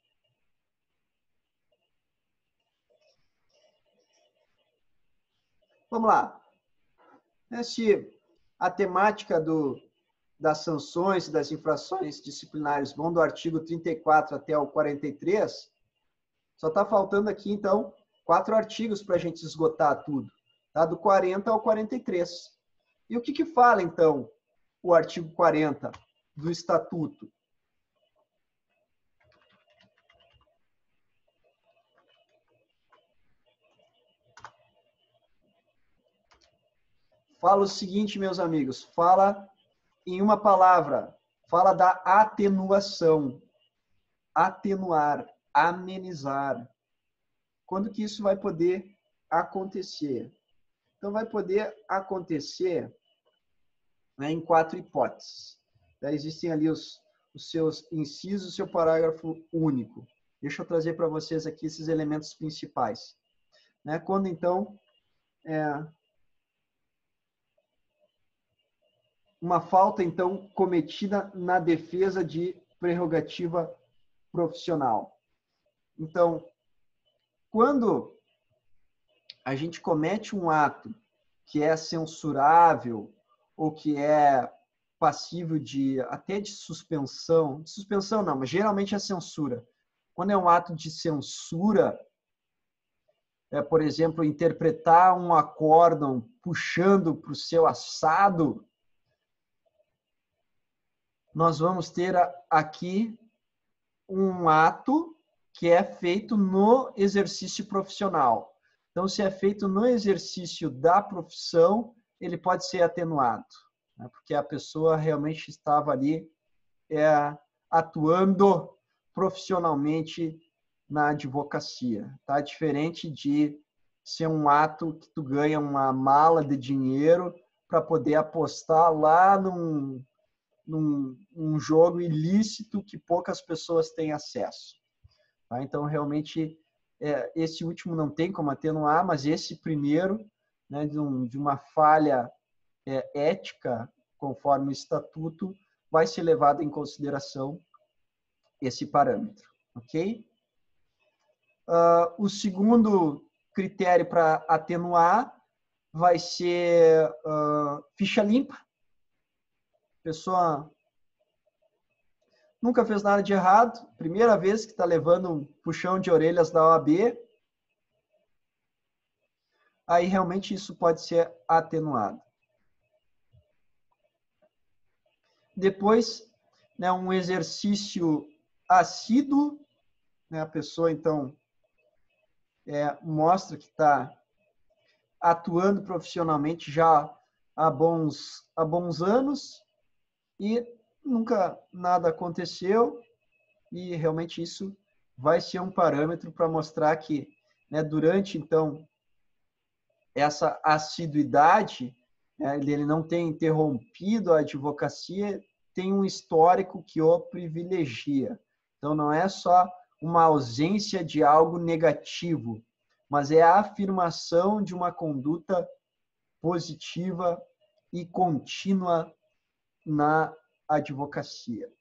Vamos lá. A temática das sanções e das infrações disciplinares vão do artigo 34 até o 43, só está faltando aqui, então, 4 artigos para a gente esgotar tudo. Tá? Do 40 ao 43. E o que fala, então, o artigo 40 do Estatuto? Fala o seguinte, meus amigos, fala em uma palavra, fala da atenuação. Atenuar, amenizar. Quando que isso vai poder acontecer? Então, vai poder acontecer, né, em 4 hipóteses. Existem ali os seus incisos, o seu parágrafo único. Deixa eu trazer para vocês aqui esses elementos principais. Né? Quando, então, uma falta, então, cometida na defesa de prerrogativa profissional. Então, quando a gente comete um ato que é censurável ou que é passível até de suspensão não, mas geralmente é censura. Quando é um ato de censura, por exemplo, interpretar um acórdão puxando para o seu assado, nós vamos ter aqui um ato que é feito no exercício profissional. Então, se é feito no exercício da profissão, ele pode ser atenuado, né? Porque a pessoa realmente estava ali atuando profissionalmente na advocacia. Tá? Diferente de ser um ato que tu ganha uma mala de dinheiro para poder apostar lá num jogo ilícito que poucas pessoas têm acesso. Tá? Então, realmente, esse último não tem como atenuar, mas esse primeiro, né, de uma falha ética, conforme o estatuto, vai ser levado em consideração esse parâmetro. Ok? O segundo critério para atenuar vai ser ficha limpa. A pessoa nunca fez nada de errado, primeira vez que está levando um puxão de orelhas da OAB, aí realmente isso pode ser atenuado. Depois, né, um exercício assíduo, né, a pessoa, então, mostra que está atuando profissionalmente já há bons anos e nunca nada aconteceu, e realmente isso vai ser um parâmetro para mostrar que, né, durante, então, essa assiduidade, ele não tem interrompido a advocacia, tem um histórico que o privilegia. Então, não é só uma ausência de algo negativo, mas é a afirmação de uma conduta positiva e contínua na advocacia.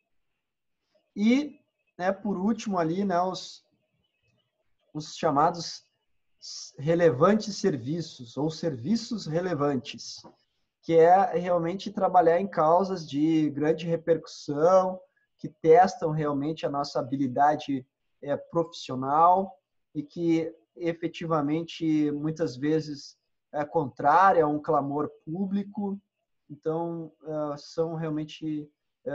E, né, por último ali, né, os chamados relevantes serviços ou serviços relevantes, que é realmente trabalhar em causas de grande repercussão, que testam realmente a nossa habilidade profissional e que efetivamente muitas vezes é contrária a um clamor público. Então, são realmente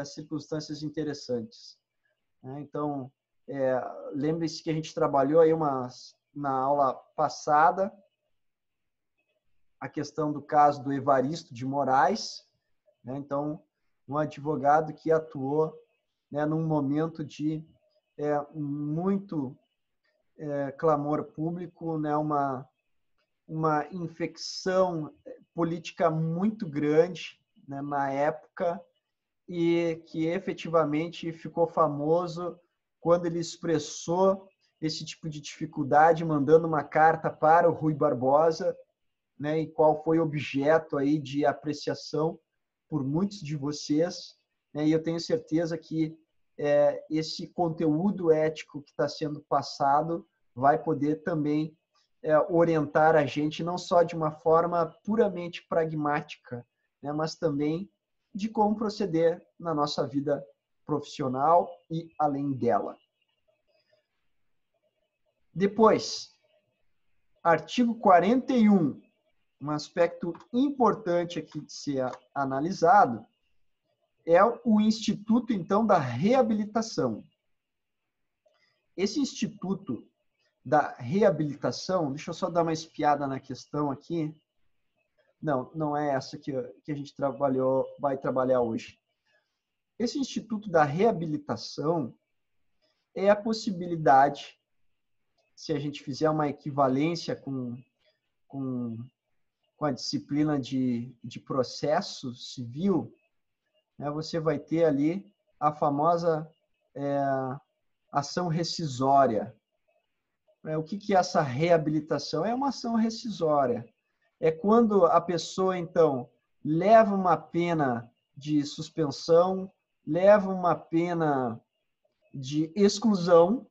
circunstâncias interessantes. Então, lembre-se que a gente trabalhou aí na aula passada a questão do caso do Evaristo de Moraes, né? Então, um advogado que atuou, né, num momento de muito clamor público, né, uma infecção política muito grande, né, na época, e que efetivamente ficou famoso quando ele expressou esse tipo de dificuldade, mandando uma carta para o Rui Barbosa, né, e qual foi objeto aí de apreciação por muitos de vocês, né, e eu tenho certeza que esse conteúdo ético que está sendo passado vai poder também orientar a gente, não só de uma forma puramente pragmática, né, mas também de como proceder na nossa vida profissional e além dela. Depois, artigo 41, um aspecto importante aqui de ser analisado é o Instituto, então, da Reabilitação. Esse Instituto da Reabilitação, deixa eu só dar uma espiada na questão aqui. Não é essa que a gente vai trabalhar hoje. Esse Instituto da Reabilitação é a possibilidade, se a gente fizer uma equivalência com a disciplina de processo civil, né, você vai ter ali a famosa ação rescisória. O que é essa reabilitação? É uma ação rescisória. É quando a pessoa, então, leva uma pena de suspensão, leva uma pena de exclusão,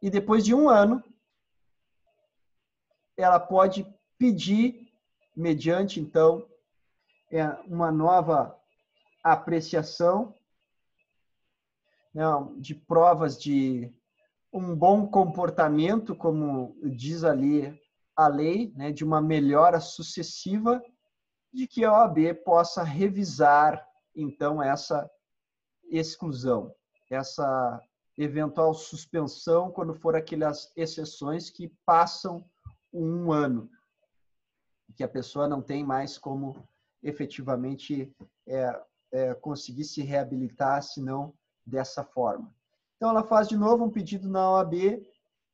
e depois de 1 ano, ela pode pedir, mediante, então, uma nova apreciação, né, de provas de um bom comportamento, como diz ali a lei, né, de uma melhora sucessiva, de que a OAB possa revisar, então, essa exclusão, essa eventual suspensão, quando for aquelas exceções que passam um ano, que a pessoa não tem mais como efetivamente conseguir se reabilitar, senão dessa forma. Então, ela faz de novo um pedido na OAB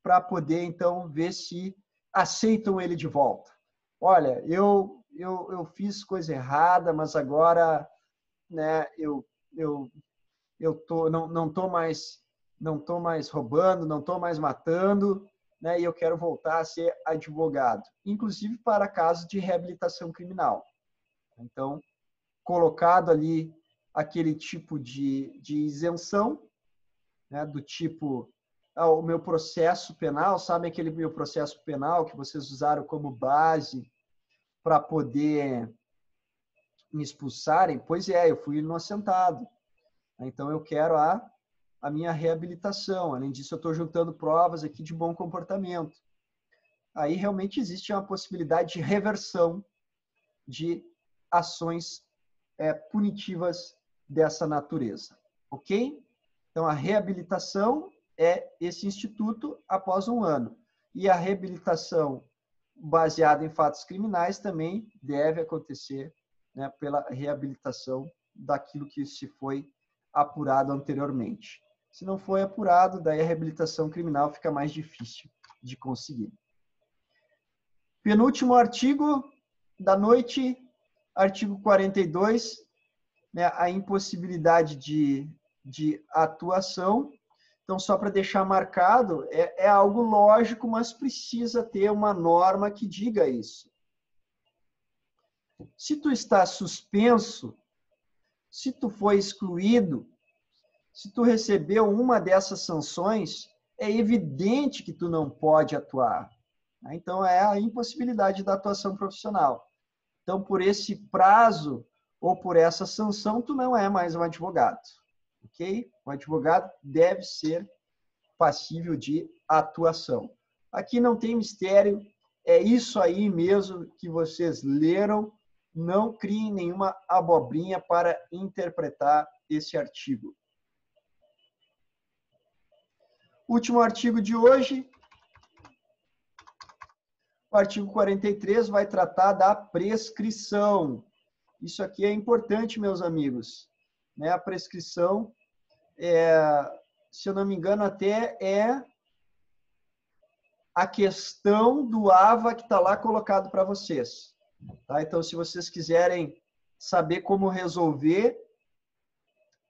para poder, então, ver se aceitam ele de volta. Olha, eu fiz coisa errada, mas agora, né, não tô mais roubando, não tô mais matando, né, e eu quero voltar a ser advogado, inclusive para casos de reabilitação criminal. Então, colocado ali aquele tipo de isenção, né, do tipo, o meu processo penal, sabe aquele meu processo penal que vocês usaram como base para poder me expulsarem? Pois é, eu fui inocentado. Então, eu quero a minha reabilitação. Além disso, eu estou juntando provas aqui de bom comportamento. Aí, realmente, existe uma possibilidade de reversão de ações punitivas dessa natureza. Ok? Então, a reabilitação é esse instituto após um ano. E a reabilitação baseada em fatos criminais também deve acontecer, né, pela reabilitação daquilo que se foi apurado anteriormente. Se não foi apurado, daí a reabilitação criminal fica mais difícil de conseguir. Penúltimo artigo da noite, artigo 42, né, a impossibilidade de atuação. Então, só para deixar marcado, é algo lógico, mas precisa ter uma norma que diga isso. Se tu está suspenso, se tu foi excluído, se tu recebeu uma dessas sanções, é evidente que tu não pode atuar. Então, é a impossibilidade da atuação profissional. Então, por esse prazo ou por essa sanção, tu não é mais um advogado. Ok? O advogado deve ser passível de atuação. Aqui não tem mistério, é isso aí mesmo que vocês leram. Não criem nenhuma abobrinha para interpretar esse artigo. Último artigo de hoje. O artigo 43 vai tratar da prescrição. Isso aqui é importante, meus amigos. Né? A prescrição, se eu não me engano, até é a questão do AVA que está lá colocado para vocês. Tá? Então, se vocês quiserem saber como resolver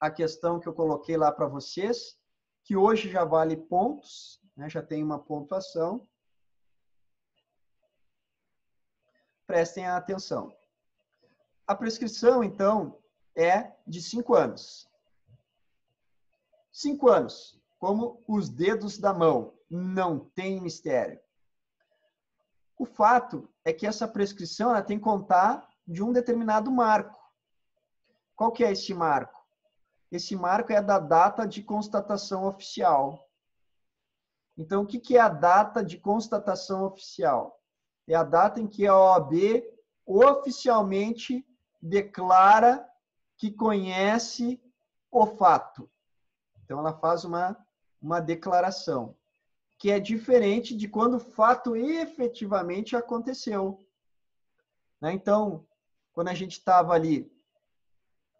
a questão que eu coloquei lá para vocês, que hoje já vale pontos, né? Já tem uma pontuação, prestem atenção. A prescrição, então, é de 5 anos. 5 anos, como os dedos da mão, não tem mistério. O fato é que essa prescrição ela tem que contar de um determinado marco. Qual que é esse marco? Esse marco é da data de constatação oficial. Então, o que é a data de constatação oficial? É a data em que a OAB oficialmente declara que conhece o fato. Então, ela faz uma declaração, que é diferente de quando o fato efetivamente aconteceu. Então, quando a gente estava ali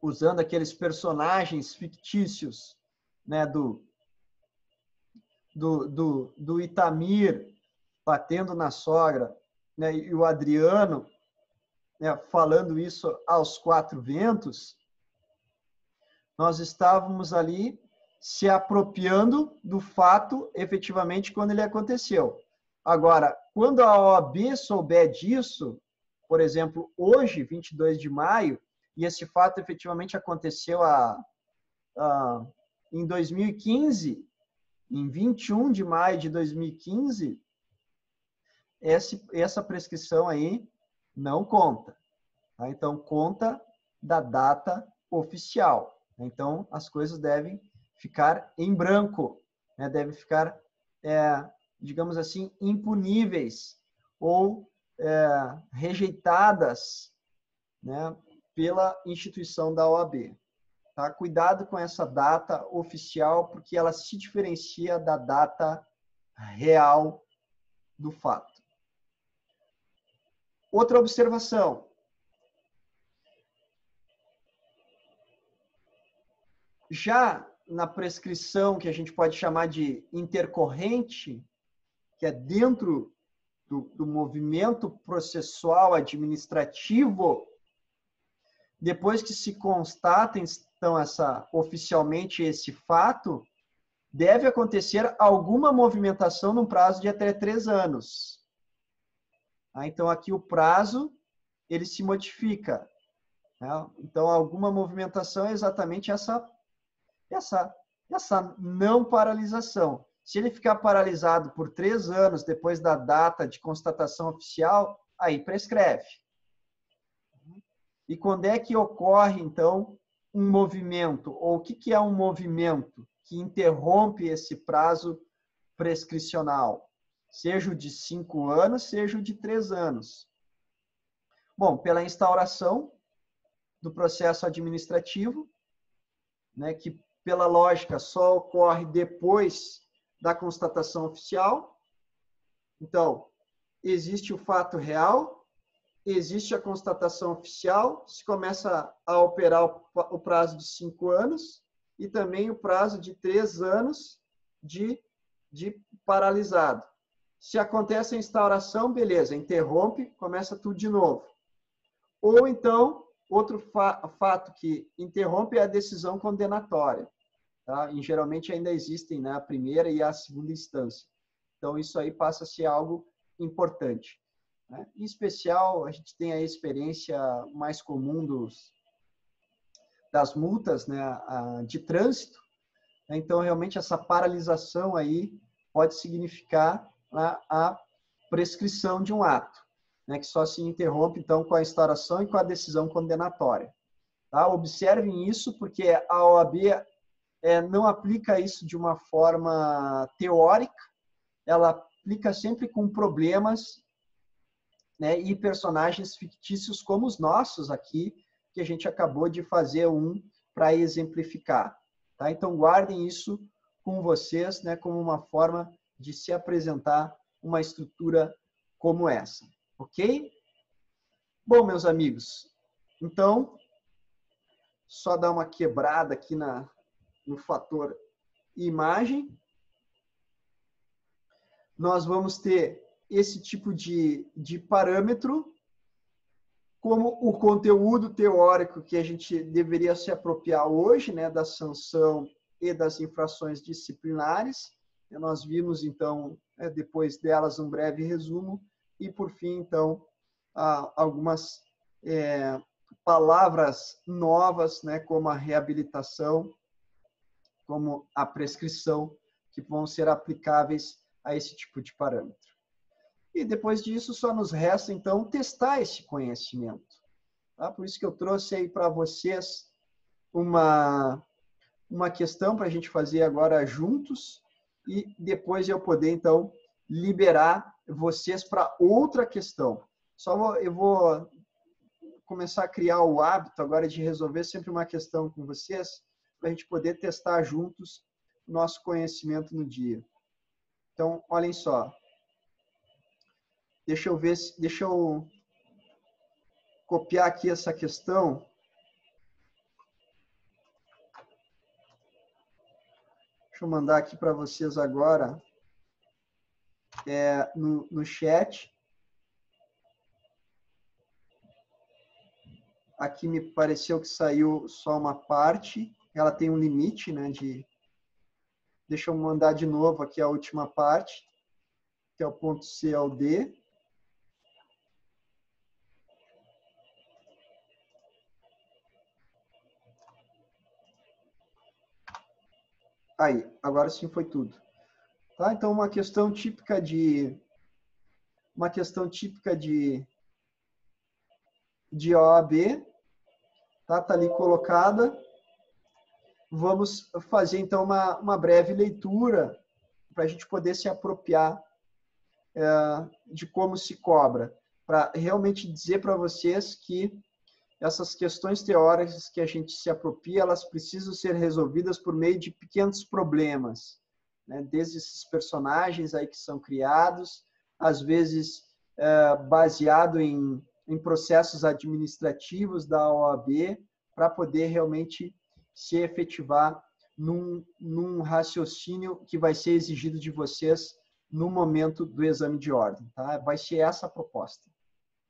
usando aqueles personagens fictícios, né, do Itamir batendo na sogra, né, e o Adriano, né, falando isso aos quatro ventos, nós estávamos ali se apropriando do fato efetivamente quando ele aconteceu. Agora, quando a OAB souber disso, por exemplo, hoje, 22 de maio, e esse fato efetivamente aconteceu em 2015, em 21 de maio de 2015, essa prescrição aí não conta. Tá? Então, conta da data oficial. Então, as coisas devem ficar em branco, né? Devem ficar, digamos assim, impuníveis ou rejeitadas, né, pela instituição da OAB. Tá? Cuidado com essa data oficial, porque ela se diferencia da data real do fato. Outra observação. Já na prescrição que a gente pode chamar de intercorrente, que é dentro do movimento processual administrativo, depois que se constata então oficialmente esse fato, deve acontecer alguma movimentação num prazo de até 3 anos. Então aqui o prazo ele se modifica. Então alguma movimentação é exatamente essa não paralisação. Se ele ficar paralisado por 3 anos depois da data de constatação oficial, aí prescreve. E quando é que ocorre, então, um movimento? Ou o que é um movimento que interrompe esse prazo prescricional? Seja o de 5 anos, seja o de 3 anos. Bom, pela instauração do processo administrativo, né, que pela lógica só ocorre depois da constatação oficial. Então, existe o fato real, existe a constatação oficial, se começa a operar o prazo de 5 anos e também o prazo de 3 anos de paralisado. Se acontece a instauração, beleza, interrompe, começa tudo de novo. Ou então, outro fato que interrompe é a decisão condenatória. Tá? E geralmente ainda existem, né, a primeira e a segunda instância. Então, isso aí passa a ser algo importante. Né? Em especial, a gente tem a experiência mais comum das multas, né, de trânsito. Então, realmente, essa paralisação aí pode significar a prescrição de um ato, né, que só se interrompe, então, com a instauração e com a decisão condenatória. Tá? Observem isso, porque a OAB não aplica isso de uma forma teórica, ela aplica sempre com problemas, né, e personagens fictícios como os nossos aqui, que a gente acabou de fazer para exemplificar. Tá? Então, guardem isso com vocês, né, como uma forma de se apresentar uma estrutura como essa. Ok? Bom, meus amigos, então, só dar uma quebrada aqui no fator imagem. Nós vamos ter esse tipo de parâmetro como o conteúdo teórico que a gente deveria se apropriar hoje, né, da sanção e das infrações disciplinares. Nós vimos, então, depois delas, um breve resumo. E, por fim, então, algumas palavras novas, né, como a reabilitação, como a prescrição, que vão ser aplicáveis a esse tipo de parâmetro. E depois disso, só nos resta, então, testar esse conhecimento. Tá? Por isso que eu trouxe aí para vocês uma questão para a gente fazer agora juntos e depois eu poder, então, liberar vocês para outra questão. Eu vou começar a criar o hábito agora de resolver sempre uma questão com vocês para a gente poder testar juntos o nosso conhecimento no dia. Então, olhem só. Deixa eu copiar aqui essa questão. Deixa eu mandar aqui para vocês agora no chat. Aqui me pareceu que saiu só uma parte. Ela tem um limite, né? Deixa eu mandar de novo aqui a última parte, que é o ponto C ao D. Aí, agora sim foi tudo. Tá? Então, uma questão típica de OAB, tá? Tá ali colocada. Vamos fazer, então, uma breve leitura para a gente poder se apropriar de como se cobra, para realmente dizer para vocês que essas questões teóricas que a gente se apropria, elas precisam ser resolvidas por meio de pequenos problemas, né? Desde esses personagens aí que são criados, às vezes baseado em processos administrativos da OAB, para poder realmente se efetivar num raciocínio que vai ser exigido de vocês no momento do exame de ordem. Tá? Vai ser essa a proposta.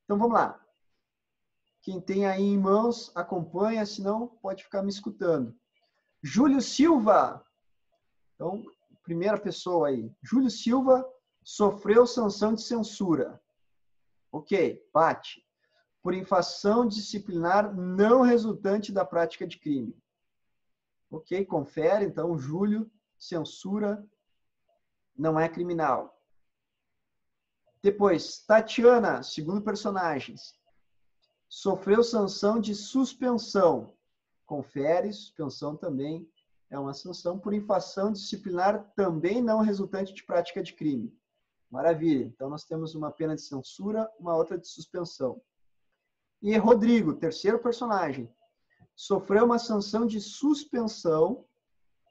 Então, vamos lá. Quem tem aí em mãos, acompanha, senão pode ficar me escutando. Júlio Silva. Então, primeira pessoa aí. Júlio Silva sofreu sanção de censura. Ok, bate. Por infração disciplinar não resultante da prática de crime. Ok, confere. Então, Júlio, censura não é criminal. Depois, Tatiana, segundo personagens, sofreu sanção de suspensão. Confere, suspensão também é uma sanção por infração disciplinar também não resultante de prática de crime. Maravilha. Então, nós temos uma pena de censura, uma outra de suspensão. E Rodrigo, terceiro personagem, sofreu uma sanção de suspensão,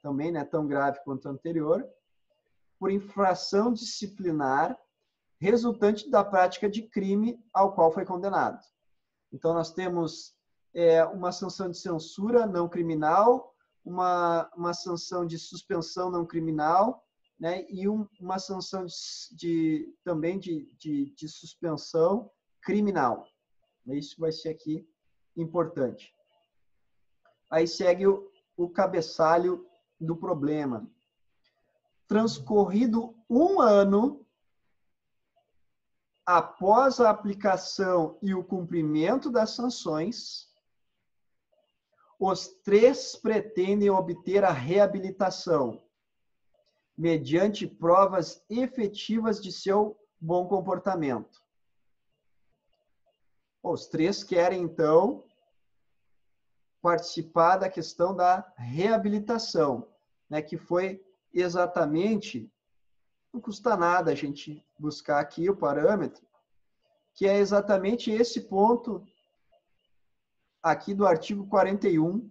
também não é tão grave quanto a anterior, por infração disciplinar resultante da prática de crime ao qual foi condenado. Então, nós temos uma sanção de censura não criminal, uma sanção de suspensão não criminal, né, e uma sanção também de suspensão criminal. Isso vai ser aqui importante. Aí segue o cabeçalho do problema. Transcorrido 1 ano após a aplicação e o cumprimento das sanções, os 3 pretendem obter a reabilitação, mediante provas efetivas de seu bom comportamento. Os 3 querem, então, participar da questão da reabilitação, né, que foi exatamente, não custa nada a gente buscar aqui o parâmetro, que é exatamente esse ponto aqui do artigo 41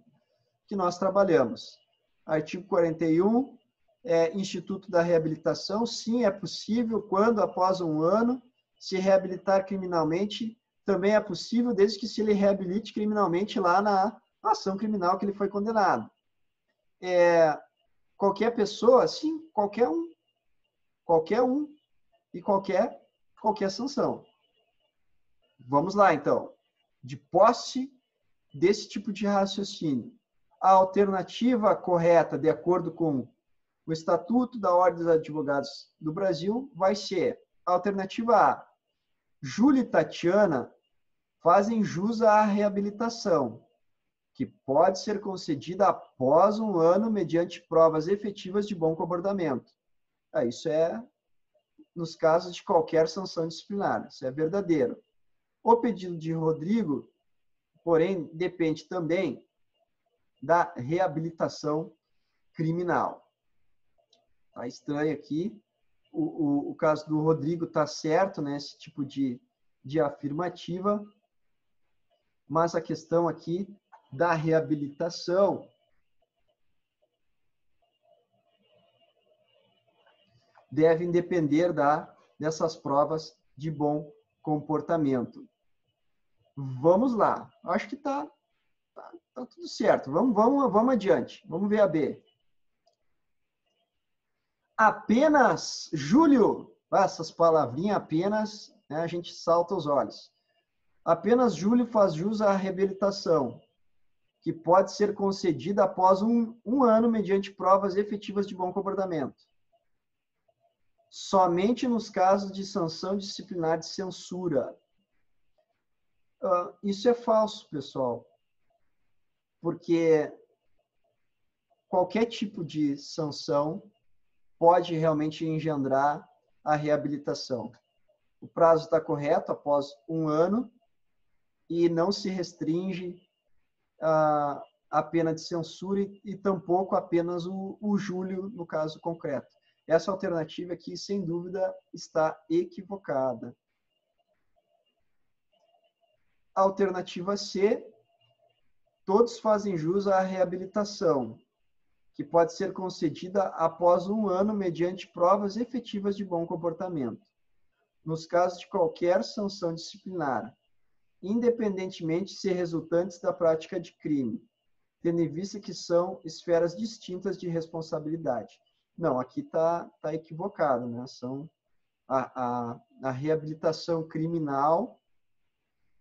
que nós trabalhamos. Artigo 41, Instituto da Reabilitação, sim, é possível quando, após 1 ano, se reabilitar criminalmente, também é possível, desde que se ele reabilite criminalmente lá na ação criminal que ele foi condenado. Qualquer pessoa, sim, qualquer um e qualquer sanção. Vamos lá, então. De posse desse tipo de raciocínio, a alternativa correta, de acordo com o Estatuto da Ordem dos Advogados do Brasil, vai ser a alternativa A. Júlio e Tatiana fazem jus à reabilitação, que pode ser concedida após 1 ano mediante provas efetivas de bom comportamento. Isso é nos casos de qualquer sanção disciplinar. Isso é verdadeiro. O pedido de Rodrigo, porém, depende também da reabilitação criminal. Tá estranho aqui. O caso do Rodrigo está certo, né? Esse tipo de afirmativa. Mas a questão aqui da reabilitação devem depender dessas provas de bom comportamento. Vamos lá. Acho que tá tudo certo. Vamos adiante. Vamos ver a B. Apenas, Júlio, essas palavrinhas apenas, né, a gente salta os olhos. Apenas Júlio faz jus à reabilitação, que pode ser concedida após um ano mediante provas efetivas de bom comportamento. Somente nos casos de sanção disciplinar de censura. Isso é falso, pessoal, porque qualquer tipo de sanção pode realmente engendrar a reabilitação. O prazo está correto, após 1 ano, e não se restringe a pena de censura e tampouco apenas o Júlio, no caso concreto. Essa alternativa aqui, sem dúvida, está equivocada. A alternativa C, todos fazem jus à reabilitação, que pode ser concedida após 1 ano mediante provas efetivas de bom comportamento, nos casos de qualquer sanção disciplinar, independentemente se resultantes da prática de crime, tendo em vista que são esferas distintas de responsabilidade. Não, aqui está equivocado, né? A reabilitação criminal,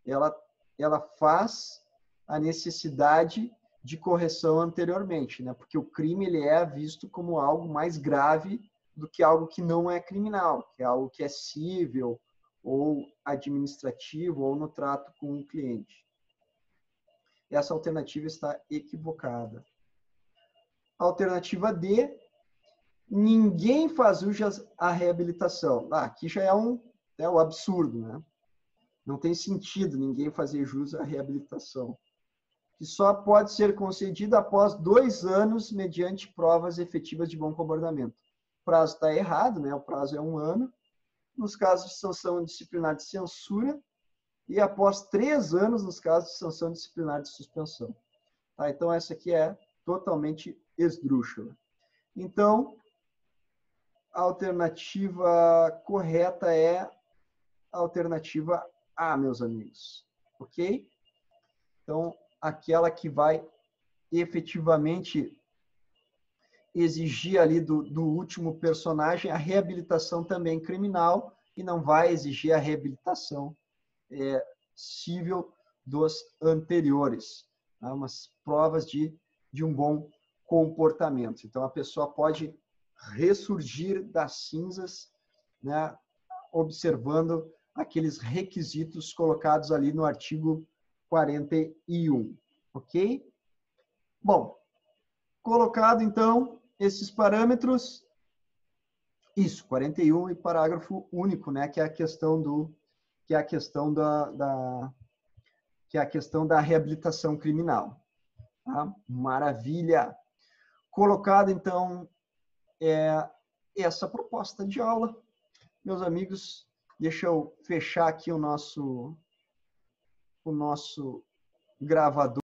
ela faz a necessidade de correção anteriormente, né? Porque o crime ele é visto como algo mais grave do que algo que não é criminal, que é algo que é cível ou administrativo ou no trato com o cliente. Essa alternativa está equivocada. Alternativa D, ninguém faz jus à reabilitação. Aqui já é um absurdo, né? Não tem sentido ninguém fazer jus à reabilitação, que só pode ser concedida após 2 anos mediante provas efetivas de bom comportamento. O prazo está errado, né? O prazo é 1 ano. Nos casos de sanção disciplinar de censura e após 3 anos nos casos de sanção disciplinar de suspensão. Tá? Então, essa aqui é totalmente esdrúxula. Então, a alternativa correta é a alternativa A, meus amigos. Ok? Então, aquela que vai efetivamente exigir ali do último personagem a reabilitação também criminal e não vai exigir a reabilitação cível dos anteriores. Tá? Umas provas de um bom comportamento. Então, a pessoa pode ressurgir das cinzas, né, observando aqueles requisitos colocados ali no artigo 41, ok? Bom, colocado então esses parâmetros, isso, 41 e parágrafo único, né, que é a questão da reabilitação criminal. Tá? Maravilha. Colocado então essa proposta de aula, meus amigos, deixa eu fechar aqui o nosso gravador.